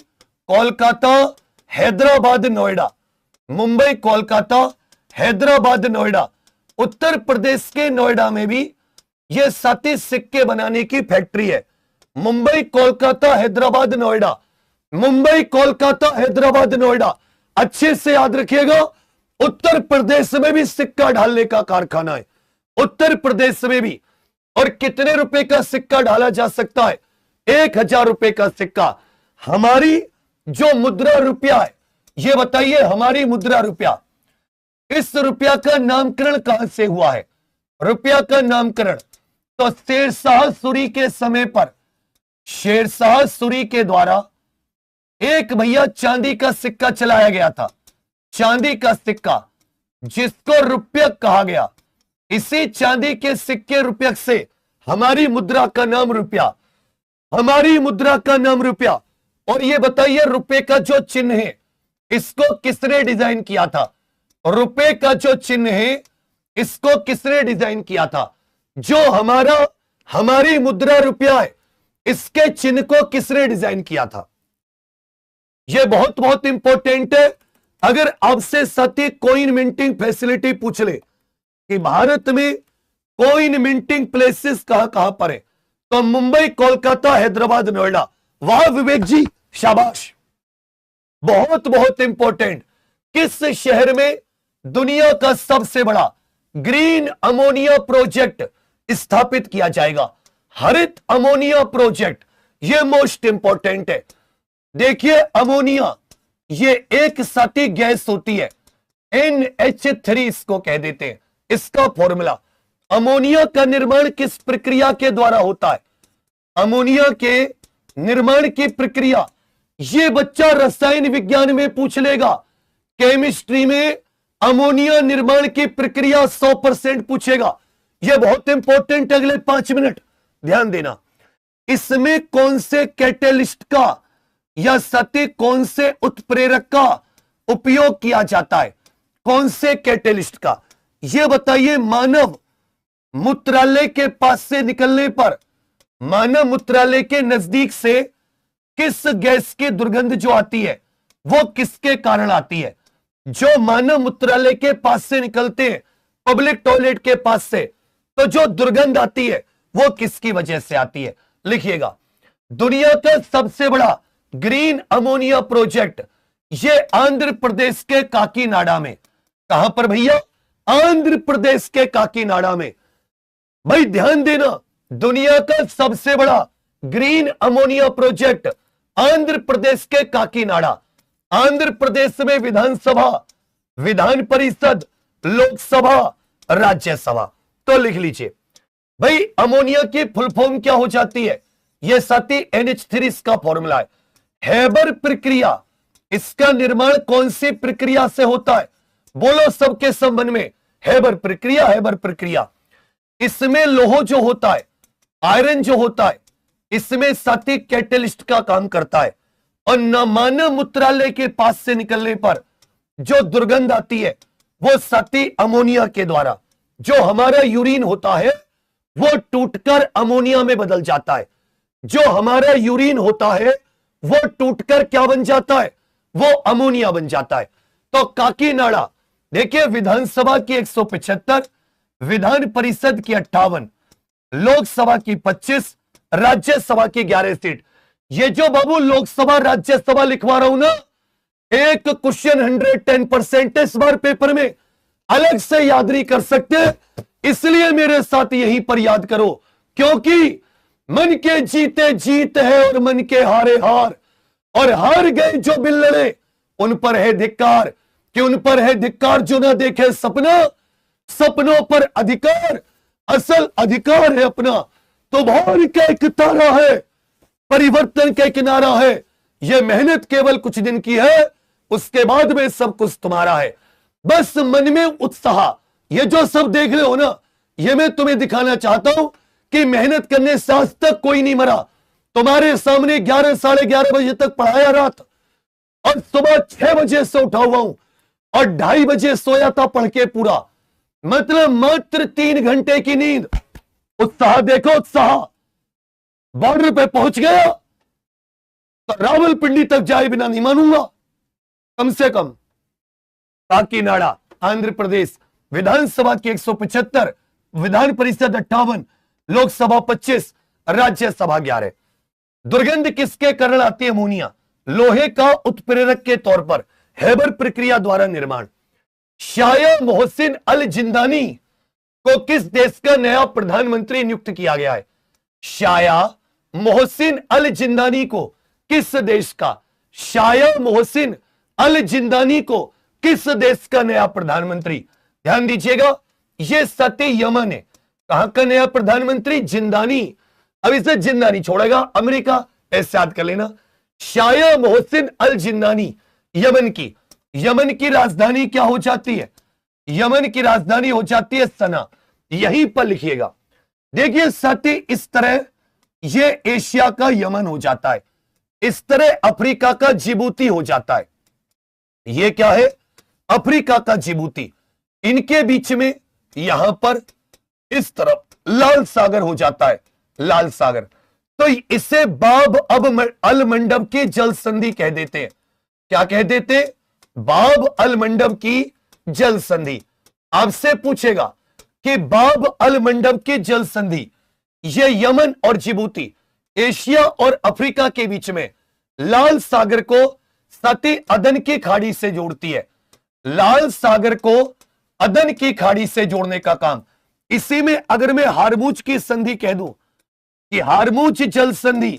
कोलकाता, हैदराबाद, नोएडा। मुंबई, कोलकाता, हैदराबाद, नोएडा। उत्तर प्रदेश के नोएडा में भी यह 7 सिक्के बनाने की फैक्ट्री है। मुंबई, कोलकाता, हैदराबाद, नोएडा। मुंबई, कोलकाता, हैदराबाद, नोएडा। अच्छे से याद रखिएगा, उत्तर प्रदेश में भी सिक्का ढालने का कारखाना है, उत्तर प्रदेश में भी। और कितने रुपए का सिक्का ढाला जा सकता है? 1,000 रुपए का सिक्का। हमारी जो मुद्रा रुपया है, यह बताइए, हमारी मुद्रा रुपया, इस रुपया का नामकरण कहां से हुआ है? रुपया का नामकरण तो शेरशाह सूरी के समय पर, शेरशाह सूरी के द्वारा एक भैया चांदी का सिक्का चलाया गया था। चांदी का सिक्का जिसको रुपयक कहा गया। इसी चांदी के सिक्के रुपयक से हमारी मुद्रा का नाम रुपया, हमारी मुद्रा का नाम रुपया। और ये बताइए, रुपए का जो चिन्ह है, इसको किसने डिजाइन किया था? रुपए का जो चिन्ह है, इसको किसने डिजाइन किया था? जो हमारी मुद्रा रुपया है, इसके चिन्ह को किसने डिजाइन किया था? यह बहुत इंपॉर्टेंट है। अगर आपसे सती कॉइन मिंटिंग फैसिलिटी पूछ ले कि भारत में कॉइन मिंटिंग प्लेसेस कहां कहां पर है, तो मुंबई, कोलकाता, हैदराबाद, नोएडा। वाह विवेक जी, शाबाश। बहुत इंपॉर्टेंट। किस शहर में दुनिया का सबसे बड़ा ग्रीन अमोनिया प्रोजेक्ट स्थापित किया जाएगा? हरित अमोनिया प्रोजेक्ट, यह मोस्ट इंपॉर्टेंट है। देखिए, अमोनिया ये एक साथी गैस होती है, NH3 इसको कह देते हैं, इसका फॉर्मूला। अमोनिया का निर्माण किस प्रक्रिया के द्वारा होता है? अमोनिया के निर्माण की प्रक्रिया, ये बच्चा रसायन विज्ञान में पूछ लेगा। केमिस्ट्री में अमोनिया निर्माण की प्रक्रिया 100% पूछेगा। यह बहुत इंपॉर्टेंट। अगले 5 मिनट ध्यान देना। इसमें कौन से कैटेलिस्ट का या सती कौन से उत्प्रेरक का उपयोग किया जाता है? कौन से कैटेलिस्ट का? यह बताइए। मानव मूत्रालय के पास से निकलने पर, मानव मूत्रालय के नजदीक से किस गैस की दुर्गंध जो आती है, वो किसके कारण आती है? जो मानव मूत्रालय के पास से निकलते हैं, पब्लिक टॉयलेट के पास से, तो जो दुर्गंध आती है वो किसकी वजह से आती है? लिखिएगा, दुनिया का सबसे बड़ा ग्रीन अमोनिया प्रोजेक्ट ये आंध्र प्रदेश के काकीनाडा में। कहां पर भैया? आंध्र प्रदेश के काकीनाडा में। भाई ध्यान देना, दुनिया का सबसे बड़ा green ammonia project Andhra Pradesh के काकीनाडा। आंध्र प्रदेश में विधानसभा, विधान परिषद, लोकसभा, राज्यसभा। तो लिख लीजिए भाई, अमोनिया की फुल फॉर्म क्या हो जाती है? यह साथी NH3 इसका फॉर्मूला है। हैबर प्रक्रिया, इसका निर्माण कौन सी प्रक्रिया से होता है? बोलो सबके संबंध में। हैबर प्रक्रिया, हैबर प्रक्रिया। इसमें लोह जो होता है, आयरन जो होता है, इसमें साथी कैटेलिस्ट का काम करता है। और मानव मूत्रालय के पास से निकलने पर जो दुर्गंध आती है वो साथी अमोनिया के द्वारा, जो हमारा यूरिन होता है वो टूटकर अमोनिया में बदल जाता है। जो हमारा यूरिन होता है वो टूटकर क्या बन जाता है? वो अमोनिया बन जाता है। तो काकीनाडा, देखिए, विधानसभा की 175, विधान परिषद की 58, लोकसभा की 25, राज्यसभा की 11 सीट। ये जो बाबू लोकसभा राज्यसभा लिखवा रहा हूं ना, एक क्वेश्चन 110% इस बार पेपर में अलग से याद नहीं कर सकते, इसलिए मेरे साथ यहीं पर याद करो। क्योंकि मन के जीते जीत है और मन के हारे हार, और हार गए जो बिल्लड़े उन पर है धिक्कार, कि उन पर है धिक्कार जो ना देखे सपना, सपनों पर अधिकार, असल अधिकार है अपना। तो भार का एक तारा है, परिवर्तन का एक किनारा है, यह मेहनत केवल कुछ दिन की है, उसके बाद में सब कुछ तुम्हारा है। बस मन में उत्साह, ये जो सब देख रहे हो ना, ये मैं तुम्हें दिखाना चाहता हूं कि मेहनत करने से आज तक कोई नहीं मरा। तुम्हारे सामने 11 साढ़े 11 बजे तक पढ़ाया रात, और सुबह 6 बजे से उठा हुआ हूं, और 2:30 बजे सोया था पढ़ के पूरा, मतलब मात्र 3 घंटे की नींद। उत्साह देखो, उत्साह। बॉर्डर पे पहुंच गया तो रावलपिंडी तक जाए बिना नहीं मानूंगा। कम से कम काकीनाडा आंध्र प्रदेश, विधानसभा की 175, विधान परिषद 58, लोकसभा 25, राज्यसभा 11। दुर्गंध किसके कारण आती है? अमोनिया, लोहे का उत्प्रेरक के तौर पर हेबर प्रक्रिया द्वारा निर्माण। शाया मोहसिन अल जिंदानी को किस देश का नया प्रधानमंत्री नियुक्त किया गया है? शाया मोहसिन अल जिंदानी को किस देश का, शाया मोहसिन अल जिंदानी को किस देश का नया प्रधानमंत्री? ध्यान दीजिएगा, यह सत्य यमन है। कहां का नया प्रधानमंत्री? जिंदानी। अब इसे जिंदानी छोड़ेगा अमेरिका, ऐसे याद कर लेना। शाया मोहसिन अल जिंदानी यमन की राजधानी क्या हो जाती है? यमन की राजधानी हो जाती है सना। यहीं पर लिखिएगा। देखिए साथी, इस तरह यह एशिया का यमन हो जाता है, इस तरह अफ्रीका का जिबूती हो जाता है। यह क्या है? अफ्रीका का जिबूती। इनके बीच में यहां पर इस तरफ लाल सागर हो जाता है, लाल सागर। तो इसे बाब अब अल मंडब की जल संधि कह देते हैं। क्या कह देते? बाब अल मंडब की जल संधि। आपसे पूछेगा कि बाब अल मंडब की जल संधि, यह यमन और जिबूती, एशिया और अफ्रीका के बीच में लाल सागर को सती अदन की खाड़ी से जोड़ती है। लाल सागर को अदन की खाड़ी से जोड़ने का काम। इसी में अगर मैं हारमूज की संधि कह दूं कि हारमूज जल संधि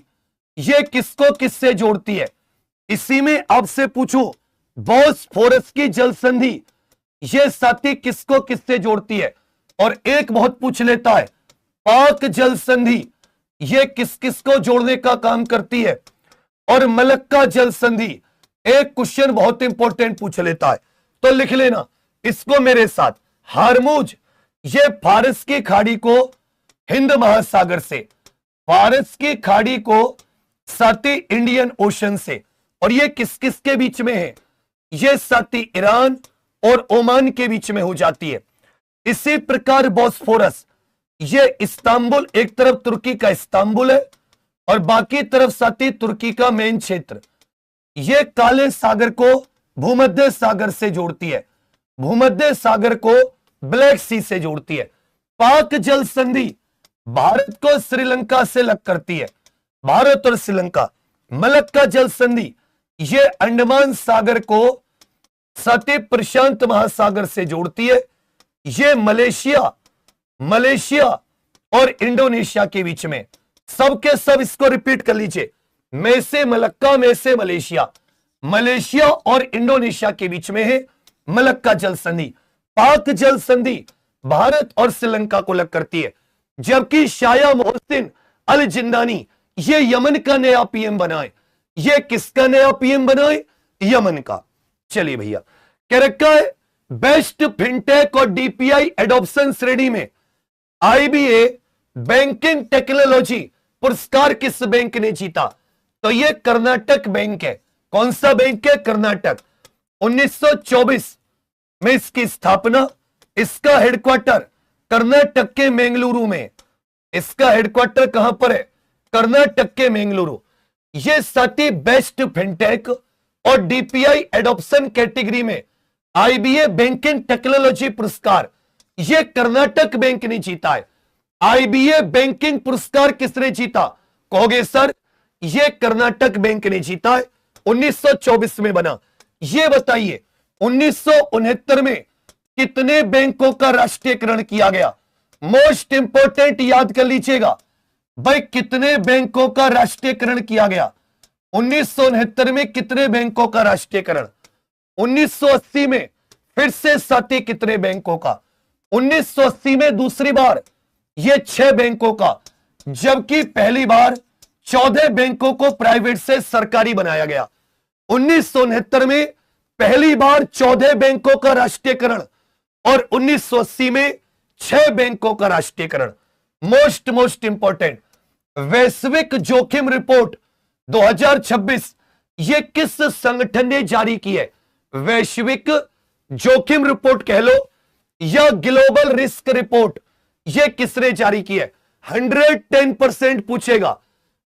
यह किसको किससे जोड़ती है, इसी में आपसे पूछूं बॉस्फोरस की जल संधि यह साथी किसको किससे जोड़ती है, और एक बहुत पूछ लेता है पाक जल संधि यह किस किस को जोड़ने का काम करती है, और मलक्का जल संधि एक क्वेश्चन बहुत इंपॉर्टेंट पूछ लेता है। तो लिख लेना इसको मेरे साथ। हारमूज यह फारस की खाड़ी को हिंद महासागर से, फारस की खाड़ी को साथी इंडियन ओशन से, और यह किस किस के बीच में है? यह साथी ईरान और ओमान के बीच में हो जाती है। इसी प्रकार बॉस्फोरस यह इस्तांबुल, एक तरफ तुर्की का इस्तांबुल है और बाकी तरफ साथी तुर्की का मेन क्षेत्र, यह काले सागर को भूमध्य सागर से जोड़ती है, भूमध्य सागर को ब्लैक सी से जोड़ती है। पाक जल संधि भारत को श्रीलंका से अलग करती है, भारत और श्रीलंका। मलक्का जल संधि यह अंडमान सागर को सती प्रशांत महासागर से जोड़ती है। यह मलेशिया और इंडोनेशिया के बीच में, सबके सब इसको रिपीट कर लीजिए, में से मलक्का में से मलेशिया, मलेशिया और इंडोनेशिया के बीच में है मलक्का जल संधि। पाक जल संधि भारत और श्रीलंका को अलग करती है। जबकि शाया मोहसिन अल जिंदानी ये यमन का नया पीएम बनाए। ये किसका नया पीएम बनाए? यमन का। चलिए भैया, कह रखा है बेस्ट फिनटेक और डीपीआई एडॉप्शन श्रेणी में आईबीए बैंकिंग टेक्नोलॉजी पुरस्कार किस बैंक ने जीता? तो ये कर्नाटक बैंक है। कौन सा बैंक है? कर्नाटक। 1924 में इसकी स्थापना, इसका हेडक्वार्टर कर्नाटक के बेंगलुरु में। इसका हेडक्वार्टर कहां पर है? कर्नाटक के बेंगलुरु। यह साथी बेस्ट फिनटेक और डीपीआई एडॉप्शन कैटेगरी में आईबीए बैंकिंग टेक्नोलॉजी पुरस्कार यह कर्नाटक बैंक ने जीता है। आईबीए बैंकिंग पुरस्कार किसने जीता? कहोगे सर यह कर्नाटक बैंक ने जीता है, 1924 में बना। यह बताइए 1969 में कितने बैंकों का राष्ट्रीयकरण किया गया? मोस्ट इंपोर्टेंट याद कर लीजिएगा भाई, कितने बैंकों का राष्ट्रीयकरण किया गया? 1969 में कितने बैंकों का राष्ट्रीयकरण? 1980 में फिर से साथी कितने बैंकों का? 1980 में दूसरी बार ये 6 बैंकों का, जबकि पहली बार 14 बैंकों को प्राइवेट से सरकारी बनाया गया। 1969 में पहली बार 14 बैंकों का राष्ट्रीयकरण और 1980 में 6 बैंकों का राष्ट्रीयकरण। मोस्ट इंपॉर्टेंट, वैश्विक जोखिम रिपोर्ट 2026 ये किस संगठन ने जारी की है? वैश्विक जोखिम रिपोर्ट कह लो या ग्लोबल रिस्क रिपोर्ट, ये किसने जारी की है? 110% पूछेगा।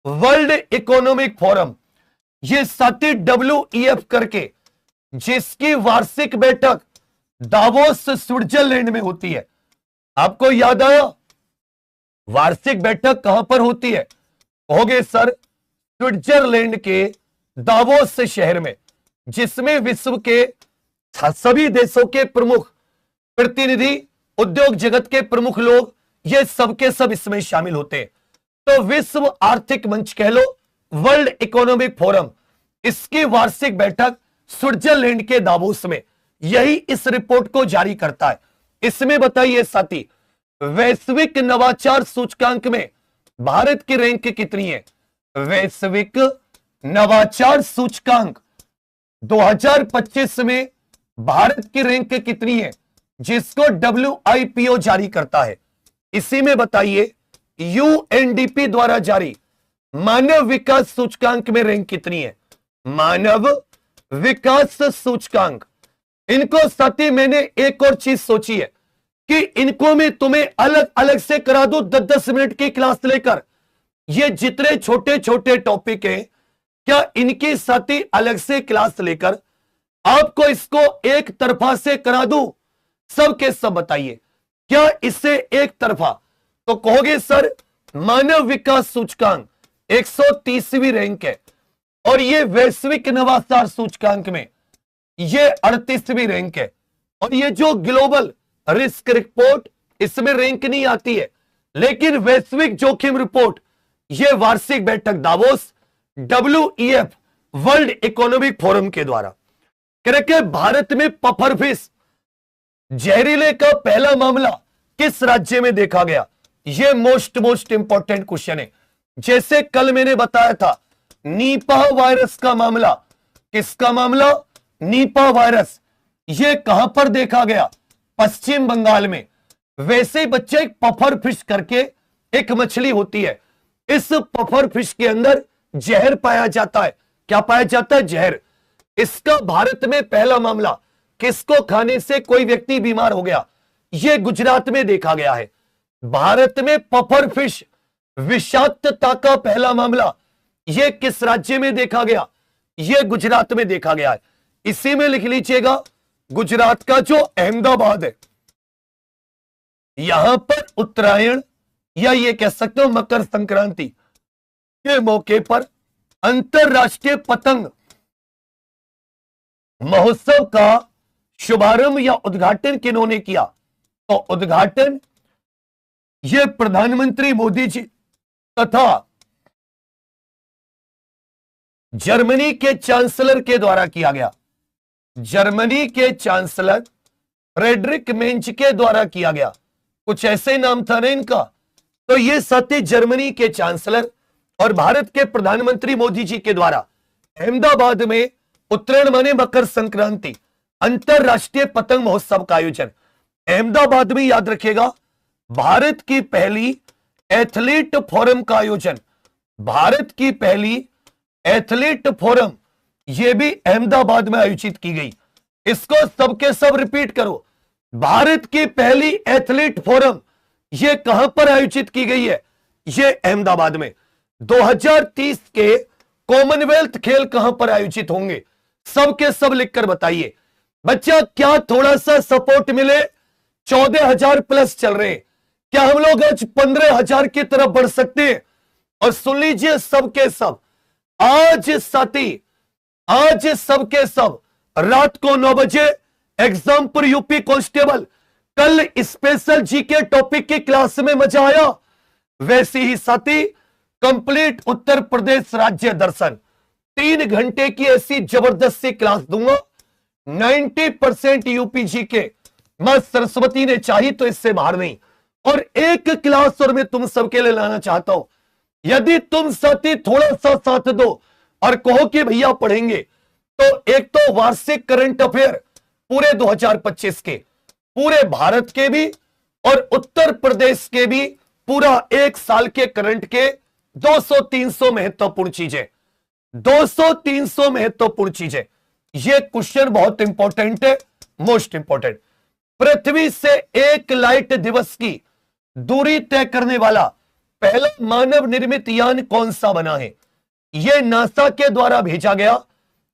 वर्ल्ड इकोनॉमिक फोरम, ये साथी WEF करके, जिसकी वार्षिक बैठक दावोस स्विट्जरलैंड में होती है। आपको याद आया वार्षिक बैठक कहां पर होती है? कहोगे सर स्विट्जरलैंड के दावोस शहर में, जिसमें विश्व के सभी देशों के प्रमुख प्रतिनिधि, उद्योग जगत के प्रमुख लोग, ये सबके सब इसमें शामिल होते हैं। तो विश्व आर्थिक मंच कह लो, वर्ल्ड इकोनॉमिक फोरम, इसकी वार्षिक बैठक स्विट्जरलैंड के दावोस में, यही इस रिपोर्ट को जारी करता है। इसमें बताइए साथी, वैश्विक नवाचार सूचकांक में भारत की रैंक कितनी है? वैश्विक नवाचार सूचकांक 2025 में भारत की रैंक कितनी है, जिसको WIPO जारी करता है? इसी में बताइए UNDP द्वारा जारी मानव विकास सूचकांक में रैंक कितनी है? मानव विकास सूचकांक, इनको साथी मैंने एक और चीज सोची है कि इनको मैं तुम्हें अलग अलग से करा दूं 10-10 मिनट की क्लास लेकर। ये जितने छोटे छोटे टॉपिक हैं, क्या इनकी साथी अलग से क्लास लेकर आपको इसको एक तरफा से करा दूं? सब के सब बताइए, क्या इससे एक तरफा? तो कहोगे सर मानव विकास सूचकांक 130वीं रैंक है और ये वैश्विक नवाचार सूचकांक में ये 38वीं रैंक है। और ये जो ग्लोबल रिस्क रिपोर्ट, इसमें रैंक नहीं आती है, लेकिन वैश्विक जोखिम रिपोर्ट, ये वार्षिक बैठक Davos WEF world economic forum के द्वारा करके भारत में पफरफिश जहरीले का पहला मामला किस राज्य में देखा गया? यह मोस्ट इंपॉर्टेंट क्वेश्चन है। जैसे कल मैंने बताया था नीपाह वायरस का मामला, किसका मामला? नीपाह वायरस, यह कहां पर देखा गया? पश्चिम बंगाल में। वैसे ही बच्चे, एक पफर फिश करके एक मछली होती है, इस पफर फिश के अंदर जहर पाया जाता है। क्या पाया जाता है? जहर। इसका भारत में पहला मामला, किसको खाने से कोई व्यक्ति बीमार हो गया, यह गुजरात में देखा गया है। भारत में पफर फिश विषाक्तता का पहला मामला, यह किस राज्य में देखा गया? यह गुजरात में देखा गया है। इसी में लिख लीजिएगा, गुजरात का जो अहमदाबाद है, यहां पर उत्तरायण या ये कह सकते हो मकर संक्रांति के मौके पर अंतरराष्ट्रीय पतंग महोत्सव का शुभारंभ या उद्घाटन किन्होंने किया? तो उद्घाटन ये प्रधानमंत्री मोदी जी तथा जर्मनी के चांसलर के द्वारा किया गया। जर्मनी के चांसलर फ्रेडरिक मेंच के द्वारा किया गया। कुछ ऐसे नाम था ना इनका। तो ये सत्य जर्मनी के चांसलर और भारत के प्रधानमंत्री मोदी जी के द्वारा अहमदाबाद में उत्तरायण माने मकर संक्रांति अंतरराष्ट्रीय पतंग महोत्सव का आयोजन। अहमदाबाद में याद रखिएगा, भारत की पहली एथलीट फोरम का आयोजन। भारत की पहली एथलीट फोरम यह भी अहमदाबाद में आयोजित की गई। इसको सबके सब रिपीट करो, भारत की पहली एथलीट फोरम यह कहां पर आयोजित की गई है? यह अहमदाबाद में। 2030 के कॉमनवेल्थ खेल कहां पर आयोजित होंगे? सबके सब लिखकर बताइए। बच्चा क्या थोड़ा सा सपोर्ट मिले? 14,000 प्लस चल रहे हैं, क्या हम लोग आज 15,000 की तरफ बढ़ सकते हैं? और सुन लीजिए सबके सब, आज साथी, आज सबके सब रात को 9 बजे एग्जाम पर यूपी कांस्टेबल, कल स्पेशल जीके टॉपिक की क्लास में मजा आया, वैसे ही साथी कंप्लीट उत्तर प्रदेश राज्य दर्शन 3 घंटे की ऐसी जबरदस्ती क्लास दूंगा। 90% यूपीजी के मां सरस्वती ने चाही तो इससे बाहर नहीं। और एक क्लास और मैं तुम सबके लिए लाना चाहता हूं, यदि तुम साथी थोड़ा सा साथ दो और कहो कि भैया पढ़ेंगे, तो एक तो वार्षिक करंट अफेयर पूरे 2025 के, पूरे भारत के भी और उत्तर प्रदेश के भी पूरा एक साल के करंट के 200-300 महत्वपूर्ण चीजें, 200-300 महत्वपूर्ण चीजें। ये क्वेश्चन बहुत इंपॉर्टेंट है, मोस्ट इंपॉर्टेंट। पृथ्वी से एक लाइट दिवस की दूरी तय करने वाला पहला मानव निर्मित यान कौन सा बना है? यह नासा के द्वारा भेजा गया,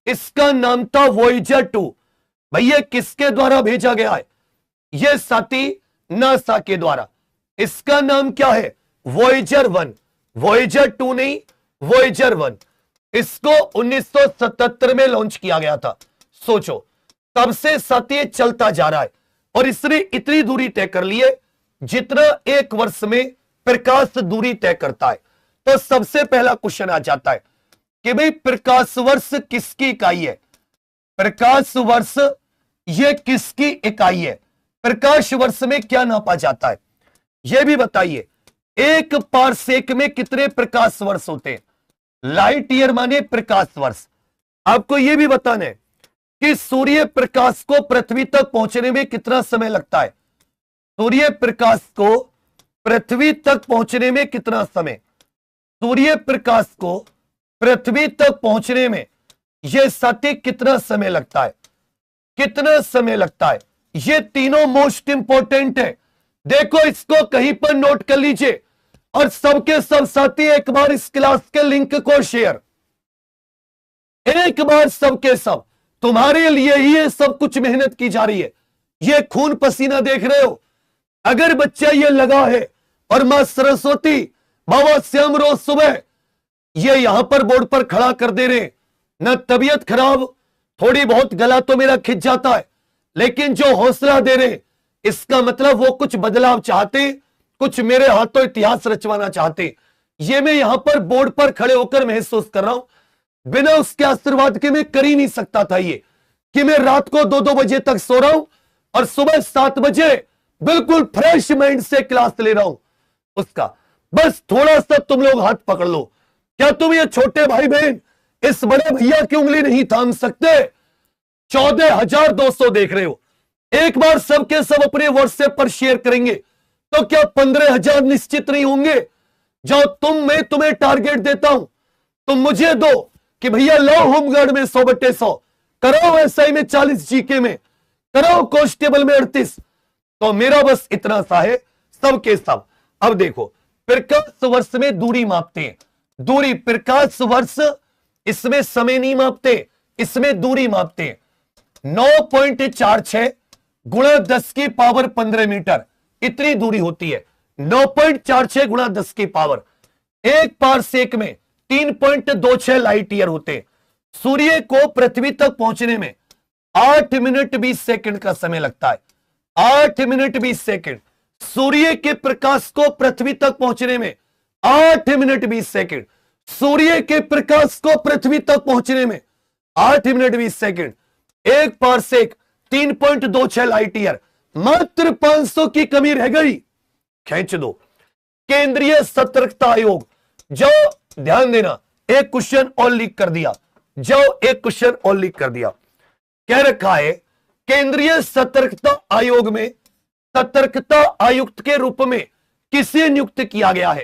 इसका नाम था वॉयेजर 2। भैया किसके द्वारा भेजा गया है? यह साथी नासा के द्वारा। इसका नाम क्या है? वॉयेजर 1। वॉयेजर 2 नहीं, वॉयेजर 1। इसको 1977 में लॉन्च किया गया था। सोचो, तब से साथी चलता जा रहा है और इसने इतनी दूरी तय कर ली है जितना एक वर्ष में प्रकाश दूरी तय करता है। तो सबसे पहला क्वेश्चन आ जाता है कि भाई प्रकाश वर्ष किसकी इकाई है? प्रकाश वर्ष ये किसकी इकाई है? प्रकाश वर्ष में क्या नापा जाता है यह भी बताइए। एक पारसेक में कितने प्रकाश वर्ष होते हैं? लाइट ईयर माने प्रकाश वर्ष। आपको यह भी बताना है कि सूर्य प्रकाश को पृथ्वी तक पहुंचने में कितना समय लगता है? सूर्य प्रकाश को पृथ्वी तक पहुंचने में कितना समय? सूर्य प्रकाश को पृथ्वी तक पहुंचने में यह साथी कितना समय लगता है? कितना समय लगता है? ये तीनों मोस्ट इंपॉर्टेंट है। देखो, इसको कहीं पर नोट कर लीजिए और सबके सब साथी एक बार इस क्लास के लिंक को शेयर, एक बार सबके सब। तुम्हारे लिए ही ये सब कुछ मेहनत की जा रही है, ये खून पसीना देख रहे हो। अगर बच्चा ये लगा है और मां सरस्वती, बाबा श्याम रोज सुबह ये यहां पर बोर्ड पर खड़ा कर दे रहे, ना तबीयत खराब, थोड़ी बहुत गला तो मेरा खिंच जाता है, लेकिन जो हौसला दे रहे, इसका मतलब वो कुछ बदलाव चाहते, कुछ मेरे हाथों इतिहास रचवाना चाहते। ये मैं यहां पर बोर्ड पर खड़े होकर महसूस कर रहा हूं। बिना उसके आशीर्वाद के मैं कर ही नहीं सकता था ये, कि मैं रात को 2-2 बजे तक सो रहा हूं और सुबह 7 बजे बिल्कुल फ्रेश माइंड से क्लास ले रहा हूं उसका। बस थोड़ा सा तुम लोग हाथ पकड़ लो। क्या तुम ये छोटे भाई बहन इस बड़े भैया की उंगली नहीं थाम सकते? 14,200 देख रहे हो। एक बार सबके सब अपने व्हाट्सएप पर शेयर करेंगे तो क्या 15,000 निश्चित नहीं होंगे? जाओ, मैं तुम्हें टारगेट देता हूं, तुम मुझे दो कि भैया लो होमगार्ड में 100/100 करो, एसआई में 40, जीके में करो, कांस्टेबल में 38। तो मेरा बस इतना सा है, सबके सब। अब देखो, प्रकाश वर्ष में दूरी मापते हैं। दूरी, प्रकाश वर्ष, इसमें समय नहीं मापते, इसमें दूरी मापते हैं। 9.46 गुणा 10 की पावर 15 मीटर, इतनी दूरी होती है। 9.46 गुणा 10 की पावर। एक पारसेक में 3.26 लाइट ईयर होते हैं। सूर्य को पृथ्वी तक पहुंचने में 8 मिनट 20 सेकंड का समय लगता है। 8 मिनट 20 सेकंड। सूर्य के प्रकाश को पृथ्वी तक पहुंचने में 8 मिनट 20 सेकंड। सूर्य के प्रकाश को पृथ्वी तक पहुंचने में 8 मिनट 20 सेकंड। एक पारसेक 3.26 लाइट ईयर। मात्र 500 की कमी रह गई। खींच दो। केंद्रीय सतर्कता आयोग, जाओ ध्यान देना, एक क्वेश्चन और लीक कर दिया। जाओ, एक क्वेश्चन और लीक कर दिया। कह रखा है केंद्रीय सतर्कता आयोग में सतर्कता आयुक्त के रूप में किसे नियुक्त किया गया है?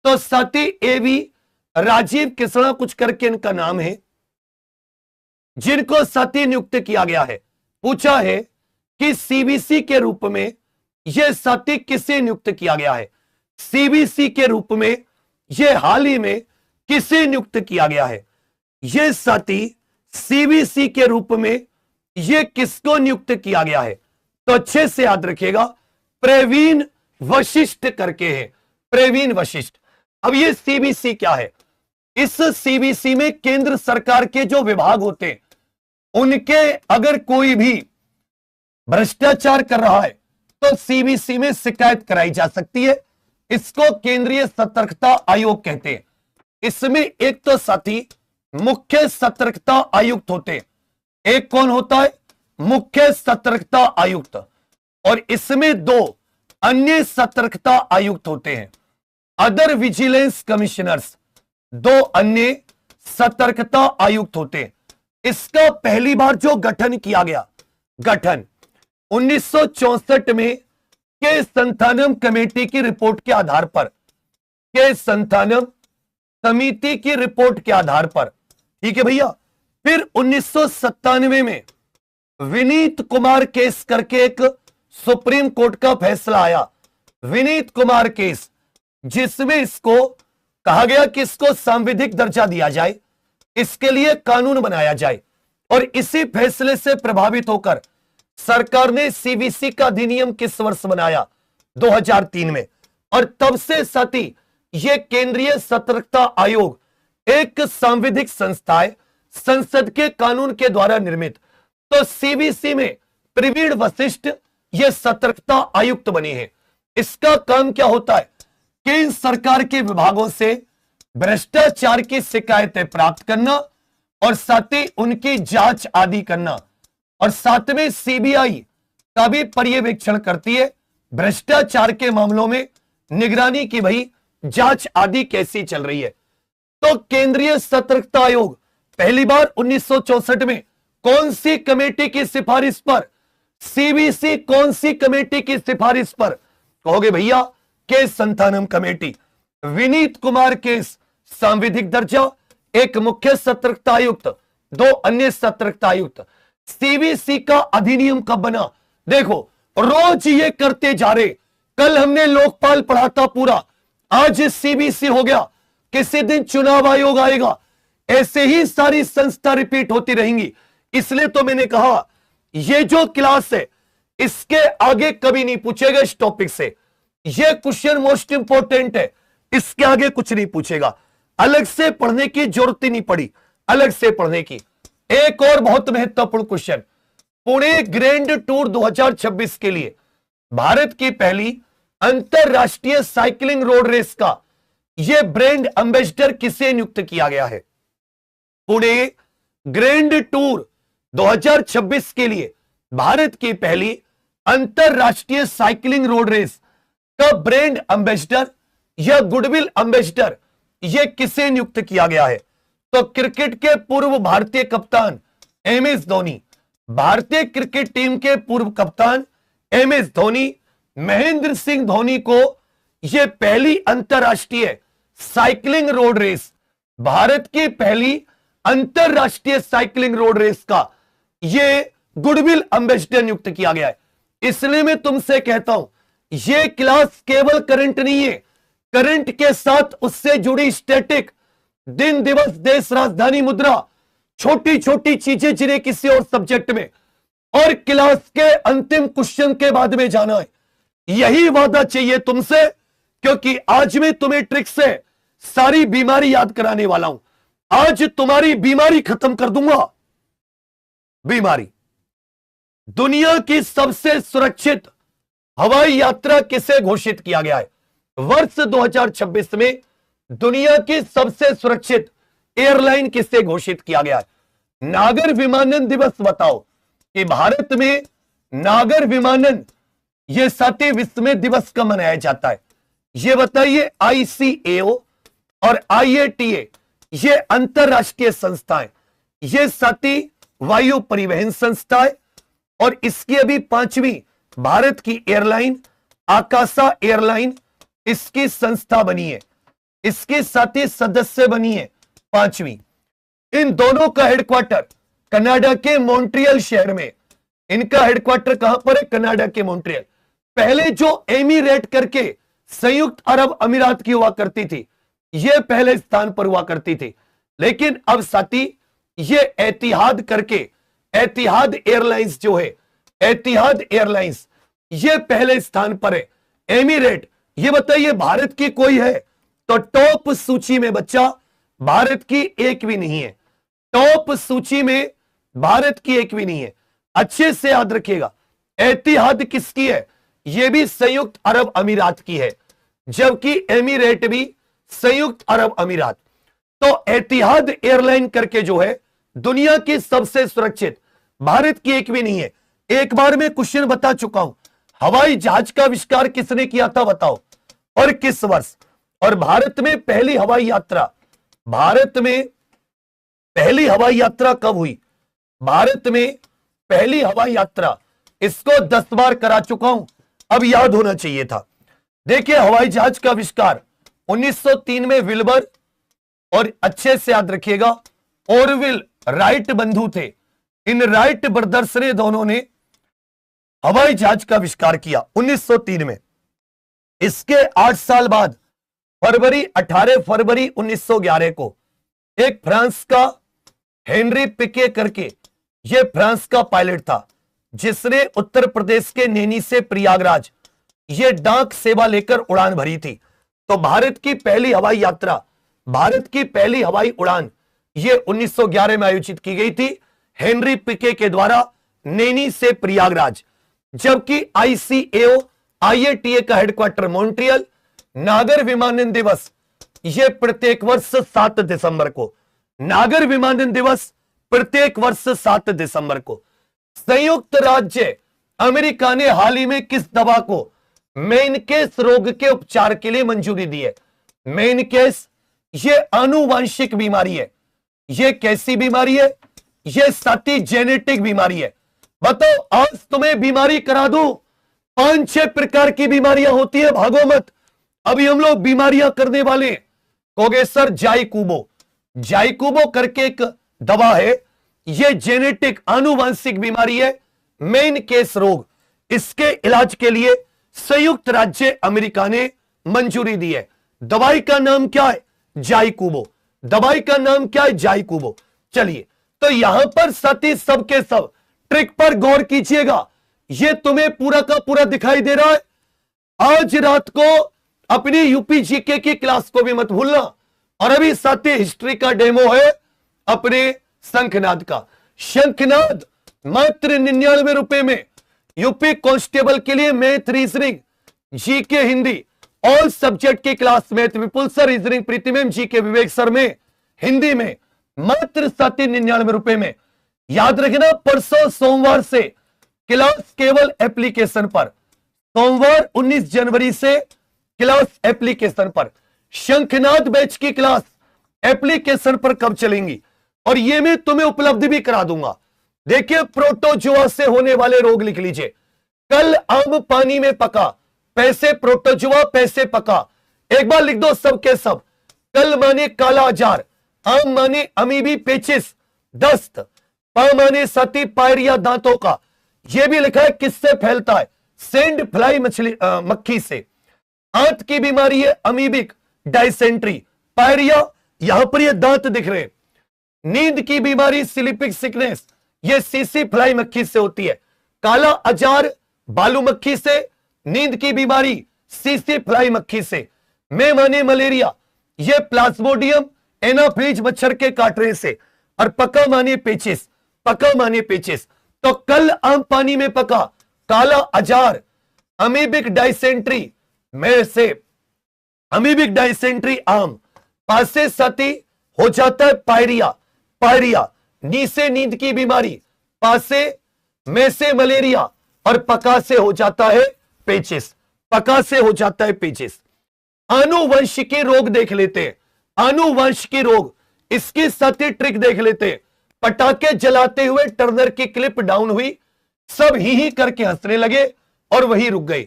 तो साथी एवी राजीव कृष्णा कुछ करके इनका नाम है, जिनको साथी नियुक्त किया गया है। पूछा है कि सीबीसी के रूप में यह साथी किसे नियुक्त किया गया है? सीबीसी के रूप में यह हाल ही में किसे नियुक्त किया गया है? यह साथी सीबीसी के रूप में यह किसको नियुक्त किया गया है? तो अच्छे से याद रखिएगा, प्रवीण वशिष्ठ करके है, प्रवीण वशिष्ठ। अब यह सीबीसी क्या है? इस सीबीसी में केंद्र सरकार के जो विभाग होते हैं, उनके अगर कोई भी भ्रष्टाचार कर रहा है तो सीबीसी में शिकायत कराई जा सकती है। इसको केंद्रीय सतर्कता आयोग कहते हैं। इसमें एक तो साथी मुख्य सतर्कता आयुक्त होते हैं। एक कौन होता है? मुख्य सतर्कता आयुक्त और इसमें 2 अन्य सतर्कता आयुक्त होते हैं, अदर विजिलेंस कमिश्नर्स, 2 अन्य सतर्कता आयुक्त होते हैं। इसका पहली बार जो गठन किया गया, गठन 1964 में के संथानम कमेटी की रिपोर्ट के आधार पर, के संथानम समिति की रिपोर्ट के आधार पर, ठीक है भैया। फिर 1997 में विनीत कुमार केस करके एक सुप्रीम कोर्ट का फैसला आया, विनीत कुमार केस, जिसमें इसको कहा गया कि इसको सांविधिक दर्जा दिया जाए, इसके लिए कानून बनाया जाए। और इसी फैसले से प्रभावित होकर सरकार ने सीबीसी का अधिनियम किस वर्ष बनाया, 2003 में। और तब से साथ ही यह केंद्रीय सतर्कता आयोग एक सांविधिक संस्था है, संसद के कानून के द्वारा निर्मित। तो सीबीसी में प्रवीण वशिष्ठ ये सतर्कता आयुक्त बने हैं। इसका काम क्या होता है, केंद्र सरकार के विभागों से भ्रष्टाचार की शिकायतें प्राप्त करना और साथ ही उनकी जांच आदि करना, और साथ में सीबीआई का भी पर्यवेक्षण करती है भ्रष्टाचार के मामलों में, निगरानी की भाई जांच आदि कैसी चल रही है। तो केंद्रीय सतर्कता आयोग पहली बार 1964 में कौन सी कमेटी की सिफारिश पर, सीबीसी कौन सी कमेटी की सिफारिश पर, कहोगे भैया के संथानम कमेटी। विनीत कुमार केस सांविधिक दर्जा, एक मुख्य सतर्कता आयुक्त, 2 अन्य सतर्कता आयुक्त। सीबीसी का अधिनियम कब बना, देखो रोज ये करते जा रहे। कल हमने लोकपाल पढ़ा था पूरा, आज सीबीसी हो गया, किसी दिन चुनाव आयोग आएगा, ऐसे ही सारी संस्था रिपीट होती रहेंगी। इसलिए तो मैंने कहा ये जो क्लास है इसके आगे कभी नहीं पूछेगा इस टॉपिक से, ये क्वेश्चन मोस्ट इंपॉर्टेंट है, इसके आगे कुछ नहीं पूछेगा। अलग से पढ़ने की जरूरत ही नहीं पड़ी, अलग से पढ़ने की। एक और बहुत महत्वपूर्ण क्वेश्चन, पुणे ग्रैंड टूर 2026 के लिए भारत की पहली अंतरराष्ट्रीय साइकिलिंग रोड रेस का यह ब्रांड एम्बेसडर किसे नियुक्त किया गया है। पुणे ग्रैंड टूर 2026 के लिए भारत की पहली अंतरराष्ट्रीय साइकिलिंग रोड रेस का ब्रांड एम्बेसडर या गुडविल एम्बेसडर यह किसे नियुक्त किया गया है। तो क्रिकेट के पूर्व भारतीय कप्तान एमएस धोनी, भारतीय क्रिकेट टीम के पूर्व कप्तान एमएस धोनी, महेंद्र सिंह धोनी को यह पहली अंतरराष्ट्रीय साइकिलिंग रोड रेस, भारत की पहली अंतरराष्ट्रीय साइकिलिंग रोड रेस का यह गुडविल एम्बेसडर नियुक्त किया गया है। इसलिए मैं तुमसे कहता हूं यह क्लास केवल करंट नहीं है, करंट के साथ उससे जुड़ी स्टैटिक, दिन दिवस, देश, राजधानी, मुद्रा, छोटी छोटी चीजें जिन्हें किसी और सब्जेक्ट में और क्लास के अंतिम क्वेश्चन के बाद में जाना है, यही वादा चाहिए तुमसे। क्योंकि आज मैं तुम्हें ट्रिक से सारी बीमारी याद कराने वाला हूं, आज तुम्हारी बीमारी खत्म कर दूंगा। बीमारी, दुनिया की सबसे सुरक्षित हवाई यात्रा किसे घोषित किया गया है। वर्ष 2026 में दुनिया की सबसे सुरक्षित एयरलाइन किसे घोषित किया गया है। नागर विमानन दिवस बताओ कि भारत में नागर विमानन यह 7वें विश्व दिवस कब मनाया जाता है, यह बताइए। ICAO और IATA ये अंतरराष्ट्रीय संस्थाएं, ये 7वीं वायु परिवहन संस्था है और इसकी अभी 5वीं भारत की एयरलाइन आकाशा एयरलाइन इसकी संस्था बनी है, इसके 7 सदस्य बनी है 5वीं। इन दोनों का हेडक्वार्टर कनाडा के मॉन्ट्रियल शहर में, इनका हेडक्वार्टर कहां पर है, कनाडा के मॉन्ट्रियल। पहले जो एमिरेट करके संयुक्त अरब अमीरात की हुआ करती थी, यह पहले स्थान पर हुआ करती थी, लेकिन अब साथी ये एतिहाद करके, एतिहाद एयरलाइंस जो है, एतिहाद एयरलाइंस ये पहले स्थान पर है। एमिरेट, ये बताइए भारत की कोई है तो टॉप सूची में बच्चा भारत की एक भी नहीं है, टॉप सूची में भारत की एक भी नहीं है। अच्छे से याद रखिएगा, एतिहाद किसकी है, यह भी संयुक्त अरब अमीरात की है, जबकि एमिरेट भी संयुक्त अरब अमीरात। तो एतिहाद एयरलाइन करके जो है दुनिया की सबसे सुरक्षित भारत की एक भी नहीं है। एक बार मैं क्वेश्चन बता चुका हूं, हवाई जहाज का आविष्कार किसने किया था बताओ, और किस वर्ष। और भारत में पहली हवाई यात्रा, भारत में पहली हवाई यात्रा कब हुई, भारत में पहली हवाई यात्रा, इसको 10 बार करा चुका हूं, अब याद होना चाहिए था। देखिए हवाई जहाज का आविष्कार 1903 में विल्बर, और अच्छे से याद रखिएगा ऑरविल राइट बंधु थे, इन राइट ब्रदर्स ने दोनों ने हवाई जहाज का आविष्कार किया 1903 में। इसके 8 साल बाद 18 फरवरी 1911 को एक फ्रांस का हेनरी पिके करके, यह फ्रांस का पायलट था जिसने उत्तर प्रदेश के नैनी से प्रयागराज यह डाक सेवा लेकर उड़ान भरी थी। तो भारत की पहली हवाई यात्रा, भारत की पहली हवाई उड़ान यह 1911 में आयोजित की गई थी हेनरी पिके के द्वारा नैनी से प्रयागराज। जबकि आईसीएओ IATA का हेडक्वार्टर मॉन्ट्रियल, नागर विमानन दिवस यह प्रत्येक वर्ष 7 दिसंबर को, नागर विमानन दिवस प्रत्येक वर्ष 7 दिसंबर को। संयुक्त राज्य अमेरिका ने हाल ही में किस दवा को मेनकेस रोग के उपचार के लिए मंजूरी दी है। मेनकेस यह आनुवांशिक बीमारी है, यह कैसी बीमारी है, यह साथी जेनेटिक बीमारी है। बताओ आज तुम्हें बीमारी करा दूं, 5-6 प्रकार की बीमारियां होती है, भागो मत। अभी हम लोग बीमारियां करने वाले कहोगे सर जाइकूबो, जाइकूबो करके एक दवा है, यह जेनेटिक आनुवांशिक बीमारी है, मेन केस रोग। इसके इलाज के लिए संयुक्त राज्य अमेरिका ने मंजूरी दी है। दवाई का नाम क्या है, जाइकूबो। दवाई का नाम क्या है, जाइकूबो। चलिए तो यहां पर साथी सबके सब ट्रिक पर गौर कीजिएगा, यह तुम्हें पूरा का पूरा दिखाई दे रहा है। आज रात को अपनी यूपी जीके की क्लास को भी मत भूलना। और अभी साथी हिस्ट्री का डेमो है अपने शंखनाद का। शंखनाद मात्र 99 रुपए में यूपी कांस्टेबल के लिए math, reasoning, GK, Hindi all subject की क्लास, मैथ विपुल सर, रीजनिंग प्रीति मैम, जीके विवेक सर में, हिंदी में मात्र 99 रुपए में। याद रखना परसों सोमवार से क्लास केवल एप्लीकेशन पर, सोमवार 19 जनवरी से क्लास एप्लीकेशन पर। शंखनाद बैच की क्लास एप्लीकेशन पर कब चलेंगी और ये मैं तुम्हें उपलब्धि भी करा दूंगा। देखिए प्रोटोजुआ से होने वाले रोग लिख लीजिए। कल आम पानी में पका, पैसे प्रोटोजुआ, पैसे पका। एक बार लिख दो सबके सब। कल माने काला अजार, आम माने अमीबी पेचिस दस्त, पा माने सती पायरिया दांतों का। यह भी लिखा है किससे फैलता है, सेंड फ्लाई मछली मक्खी से। आंत की बीमारी है अमीबिक डाइसेंट्री, पायरिया, यहां पर ये दांत दिख रहे हैं। नींद की बीमारी स्लीपिंग सिकनेस, ये सीसी फ्लाई मक्खी से होती है। काला अजार बालू मक्खी से, नींद की बीमारी सीसी फ्लाई मक्खी से। में माने मलेरिया, ये प्लाज्मोडियम एनाफिलीज मच्छर के काटने से। और पका माने पेचिस, पका माने पेचिस। तो कल आम पानी में पका, काला अजार, अमीबिक डाइसेंट्री में से अमीबिक डाइसेंट्री आम, पासे सती हो जाता है पायरिया, पायरिया, नी से नींद की बीमारी, पासे में से मलेरिया, और पका से हो जाता है पेचिस, पका से हो जाता है पेचिस। आनुवंशिकी रोग देख लेते हैं, आनुवंशिकी रोग, इसकी सती ट्रिक देख लेते हैं। पटाखे जलाते हुए टर्नर की क्लिप डाउन हुई, सब ही करके हंसने लगे और वही रुक गए।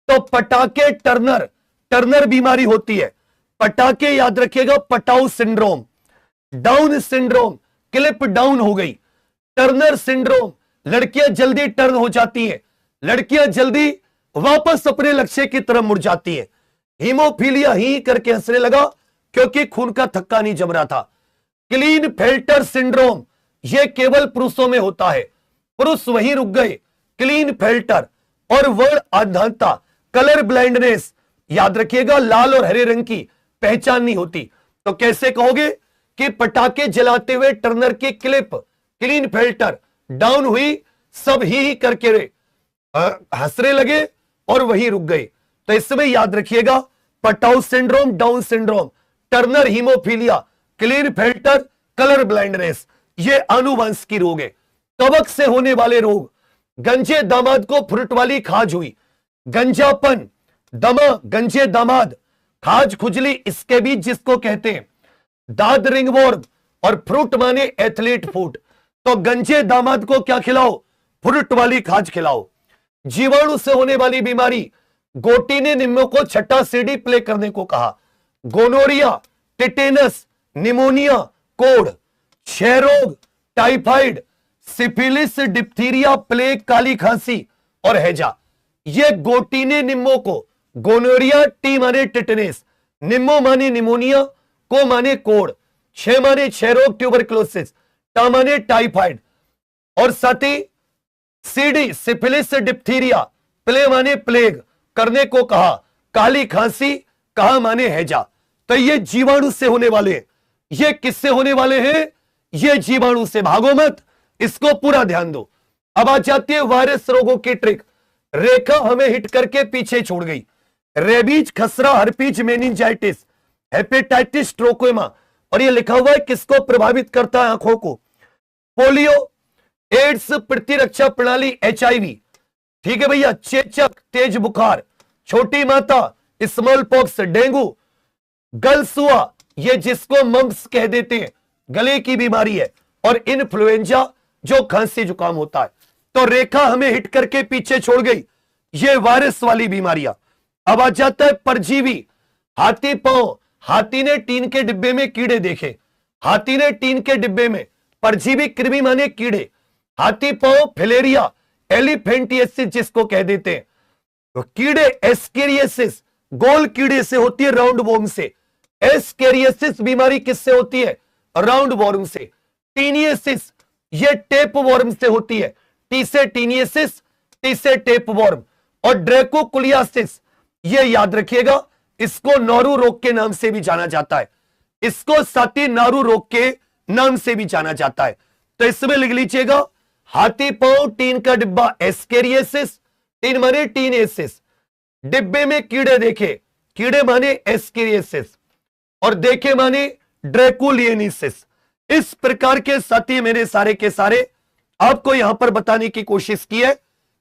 तो पटाखे टर्नर, टर्नर बीमारी होती है। पटाखे याद रखिएगा, Patau syndrome, Down syndrome, clip down हो गई। टर्नर सिंड्रोम, लड़कियां जल्दी टर्न हो जाती हैं, लड़कियां जल्दी वापस अपने लक्ष्य की तरफ मुड़ जाती हैं। हीमोफीलिया ही करके हंसने लगा क्योंकि खून का थक्का नहीं जम रहा था। क्लीन फेल्टर सिंड्रोम, यह केवल पुरुषों में होता है, पुरुष वहीं रुक गए। क्लीन फेल्टर और वर्ण अंधता, कलर ब्लाइंडनेस, याद रखिएगा लाल और हरे रंग की पहचान नहीं होती। तो कैसे कहोगे कि पटाखे जलाते हुए टर्नर की क्लिप क्लीन फेल्टर डाउन हुई, सब ही करके हंसने लगे और वहीं रुक गए। तो इसमें याद रखिएगा Patau syndrome, Down syndrome, Turner haemophilia, Klinefelter, colour blindness, ये आनुवंशिक रोग है। कवक से होने वाले रोग, गंजे दामाद को फ्रूट वाली खाज हुई, गंजापन, दमा, गंजे दामाद, खाज खुजली, इसके बीच जिसको कहते हैं दाद रिंगवॉर्म, और फ्रूट माने एथलीट फूड। तो गंजे दामाद को क्या खिलाओ? फ्रूट वाली खाज खिलाओ। जीवाणु से होने वाली बीमारी, गोटी ने निम्नों को छठा सीडी प्ले करने को कहा, गोनोरिया, टिटेनस, निमोनिया, कोढ़, क्षय रोग, टाइफाइड, सिफिलिस, डिप्थीरिया, प्लेग, काली खांसी और हैजा। ये गोटी ने निम्नों को, गोनोरिया, टी माने टिटेनस, निम्मो माने निमोनिया, को माने कोढ़, क्षय माने क्षय रोग, ट्यूबरक्लोसिस, टा माने टाइफाइड, और साथ ही सीडी, सिफिलिस, डिप्थीरिया, प्ले माने प्लेग करने को कहा, काली खांसी कहा माने हैजा। तो ये जीवाणु से होने वाले हैं। ये किससे होने वाले हैं? ये जीवाणु से। भागो मत, इसको पूरा ध्यान दो। अब आ जाती है वायरस रोगों की ट्रिक। रेखा हमें हिट करके पीछे छोड़ गई। रेबीज, खसरा, हर्पीज, मेनिंजाइटिस, हेपेटाइटिस, ट्रोकोमा, और ये लिखा हुआ है किसको प्रभावित करता है? आंखों को। पोलियो, एड्स, प्रतिरक्षा प्रणाली, HIV, ठीक है भैया, चेचक, तेज बुखार, छोटी माता, स्मॉल पॉक्स, डेंगू, गलसुआ, ये जिसको मम्प्स कह देते हैं, गले की बीमारी है, और इन्फ्लुएंजा जो खांसी जुकाम होता है। तो रेखा हमें हिट करके पीछे छोड़ गई, ये वायरस वाली बीमारियां। अब आ जाता है परजीवी। हाथी पांव, हाथी ने टीन के डिब्बे में कीड़े देखे, हाथी ने टीन के डिब्बे में, परजीवी, कृमि माने कीड़े, हाथी पांव, फिलेरिया, एलिफेंटियसिस जिसको कह देते हैं, तो कीड़े, एस्केरियसिस, गोल कीड़े से होती है, राउंड वॉर्म से। एस्केरियसिस बीमारी किससे होती है? राउंड वॉर्म से। टीनियसिस, ये टेप वॉर्म से होती है, टी से टीनियसिस, टी से टेप वॉर्म। और ड्रैकोकुलियासिस, ये याद रखिएगा, इसको नारू रोग के नाम से भी जाना जाता है, इसको साथी नारू रोग के नाम से भी जाना जाता है। तो इसमें लिख लीजिएगा, हाथी पांव, टीन का डिब्बा, एस्केरियसिस, टीन माने टीनेसिस, डिब्बे में कीड़े देखे, कीड़े माने एस्केरियसिस, और देखे माने ड्रैकुलियनिसिस। इस प्रकार के साथी मेरे सारे के सारे आपको यहां पर बताने की कोशिश की है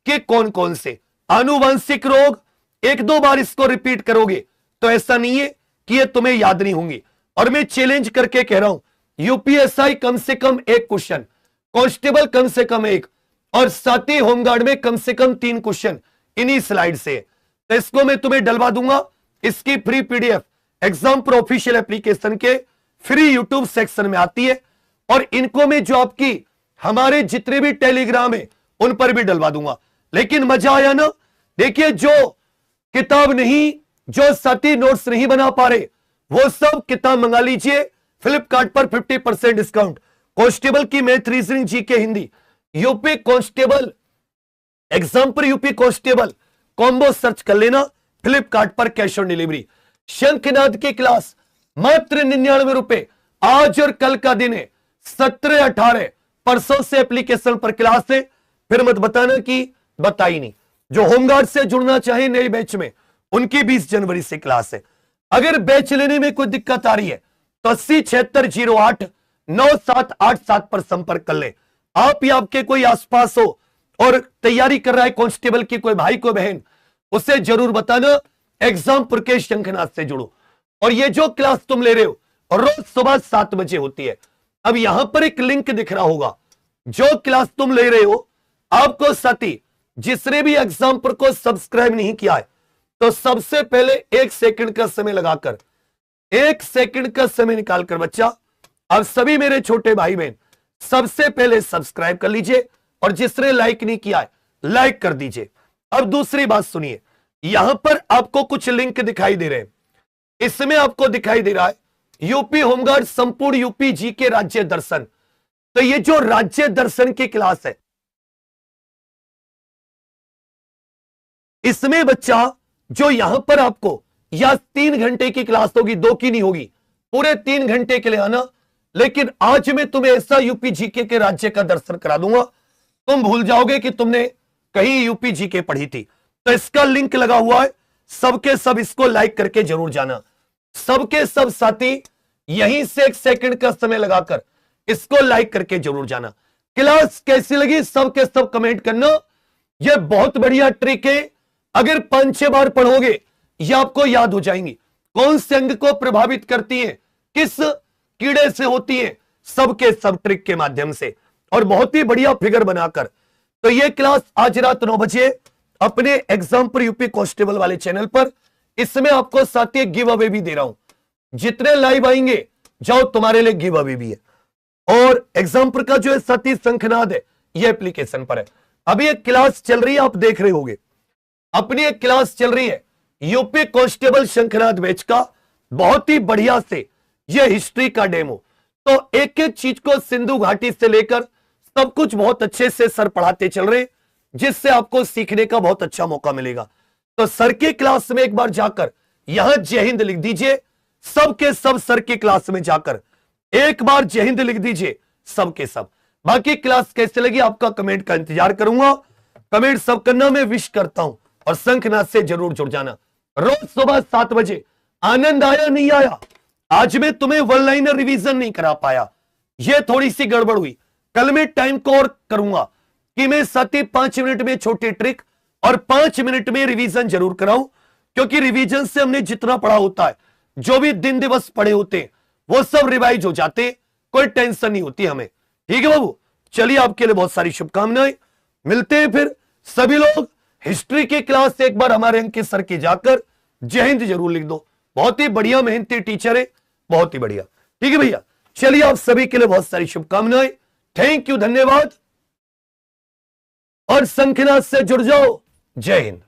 कि कौन कौन से आनुवंशिक रोग। एक दो बार इसको रिपीट करोगे तो ऐसा नहीं है कि ये तुम्हें याद नहीं होंगी। और मैं चैलेंज करके कह रहा हूं, यूपीएसआई कम से कम एक क्वेश्चन, कांस्टेबल कम से कम एक, और साथ ही होमगार्ड में कम से कम 3 क्वेश्चन इन्हीं स्लाइड से। तो इसको मैं तुम्हें डलवा दूंगा, इसकी free PDF exam pro official application के फ्री यूट्यूब सेक्शन में आती है, और इनको मैं जो आपकी हमारे जितने भी टेलीग्राम है उन पर भी डलवा दूंगा। लेकिन मजा आया ना? देखिए, जो किताब नहीं, जो साथी नोट्स नहीं बना पा रहे, वो सब किताब मंगा लीजिए फ्लिपकार्ट पर 50% डिस्काउंट। कांस्टेबल की math, reasoning, GK, Hindi, UP constable, exam पर यूपी कांस्टेबल कॉम्बो सर्च कर लेना फ्लिपकार्ट पर, कैश ऑन डिलीवरी। शंखनाद की क्लास मात्र 99 रुपए, आज और कल का दिन है, 17-18 परसों से एप्लीकेशन पर क्लास है। फिर मत बताना कि बताई नहीं। जो होमगार्ड से जुड़ना चाहे नए बैच में, उनकी 20 जनवरी से क्लास है। अगर बैच लेने में कोई दिक्कत आ रही है तो 8076089787 पर संपर्क कर ले। आप या आपके कोई आसपास हो और तैयारी कर रहा है कांस्टेबल की, कोई भाई को बहन, उसे जरूर बताना एग्जाम पर के शंखनाद से जुड़ो। और ये जो क्लास तुम ले रहे हो रोज सुबह 7 बजे होती है। अब यहां पर एक लिंक दिख रहा होगा, जो क्लास तुम ले रहे हो, आपको साथी जिसने भी एग्जाम पर को सब्सक्राइब नहीं किया है, तो सबसे पहले 1 सेकंड का समय लगाकर, 1 सेकंड का समय निकालकर बच्चा, अब सभी मेरे छोटे भाई बहन सबसे पहले सब्सक्राइब कर लीजिए, और जिसने लाइक नहीं किया है लाइक कर दीजिए। अब दूसरी बात सुनिए, यहां पर आपको कुछ लिंक दिखाई दे रहे हैं। इसमें आपको दिखाई दे रहा है यूपी होमगार्ड संपूर्ण यूपी जीके राज्य दर्शन। तो ये जो राज्य दर्शन की क्लास है, इसमें बच्चा जो यहां पर आपको या 3 घंटे की क्लास होगी, 2 की नहीं होगी, पूरे 3 घंटे के लिए आना। लेकिन आज मैं तुम्हें ऐसा यूपी जीके के राज्य का दर्शन करा दूंगा, तुम भूल जाओगे कि तुमने कहीं यूपी जीके पढ़ी थी। तो इसका लिंक लगा हुआ है, सबके सब इसको लाइक करके जरूर जाना। सबके सब साथी यहीं से 1 सेकंड का समय लगाकर इसको लाइक करके जरूर जाना। क्लास कैसी लगी सब के सब कमेंट करना। यह बहुत बढ़िया ट्रिक है, अगर 5-6 बार पढ़ोगे यह आपको याद हो जाएंगी। कौन से अंग को प्रभावित करती है, किस कीड़े से होती है, सब के सब ट्रिक के माध्यम से और बहुत ही बढ़िया फिगर बनाकर। तो यह क्लास आज रात 9 बजे अपने एग्जाम पर यूपी कांस्टेबल वाले चैनल पर, इसमें आपको साथ ही गिव अवे भी दे रहा हूं। जितने लाइव आएंगे जाओ तुम्हारे लिए गिव अवे भी है। और एग्जाम पर का जो है सती शंखनाद है ये एप्लीकेशन पर है। अभी एक क्लास चल रही है, आप देख रहे होंगे अपनी एक क्लास चल रही है यूपी कांस्टेबल शंखनाद बैच का, बहुत ही बढ़िया से यह हिस्ट्री का डेमो। तो एक एक चीज को सिंधु घाटी से लेकर सब कुछ बहुत अच्छे से सर पढ़ाते चल रहे, जिससे आपको सीखने का बहुत अच्छा मौका मिलेगा। तो सर की क्लास में एक बार जाकर यहां जय हिंद लिख दीजिए, सबके सब सर की क्लास में जाकर एक बार जय हिंद लिख दीजिए सबके सब। बाकी क्लास कैसे लगी आपका कमेंट का इंतजार करूंगा। कमेंट सब करना, मैं विश करता हूं और शंखनाद से जरूर जुड़ जाना। रोज सुबह 7 बजे। आनंद आया नहीं आया, आज मैं तुम्हें वन लाइनर रिवीजन नहीं करा पाया, यह थोड़ी सी गड़बड़ हुई। कल मैं टाइम को और करूंगा कि मैं 5 मिनट में छोटी ट्रिक और 5 मिनट में रिवीजन जरूर कराऊं, क्योंकि रिवीजन से हमने जितना पढ़ा होता है, जो भी दिन दिवस पढ़े होते हैं वो सब रिवाइज हो जाते, कोई टेंशन नहीं होती हमें। ठीक है बाबू, चलिए आपके लिए बहुत सारी शुभकामनाएं, मिलते हैं फिर। सभी लोग हिस्ट्री की क्लास एक बार हमारे अंकित सर की जाकर जय हिंद जरूर लिख दो, बहुत ही बढ़िया मेहनती टीचर है, बहुत ही बढ़िया। ठीक है भैया, चलिए आप सभी के लिए बहुत सारी शुभकामनाएं, थैंक यू, धन्यवाद। और शंखनाद से जुड़ जाओ। जय हिंद।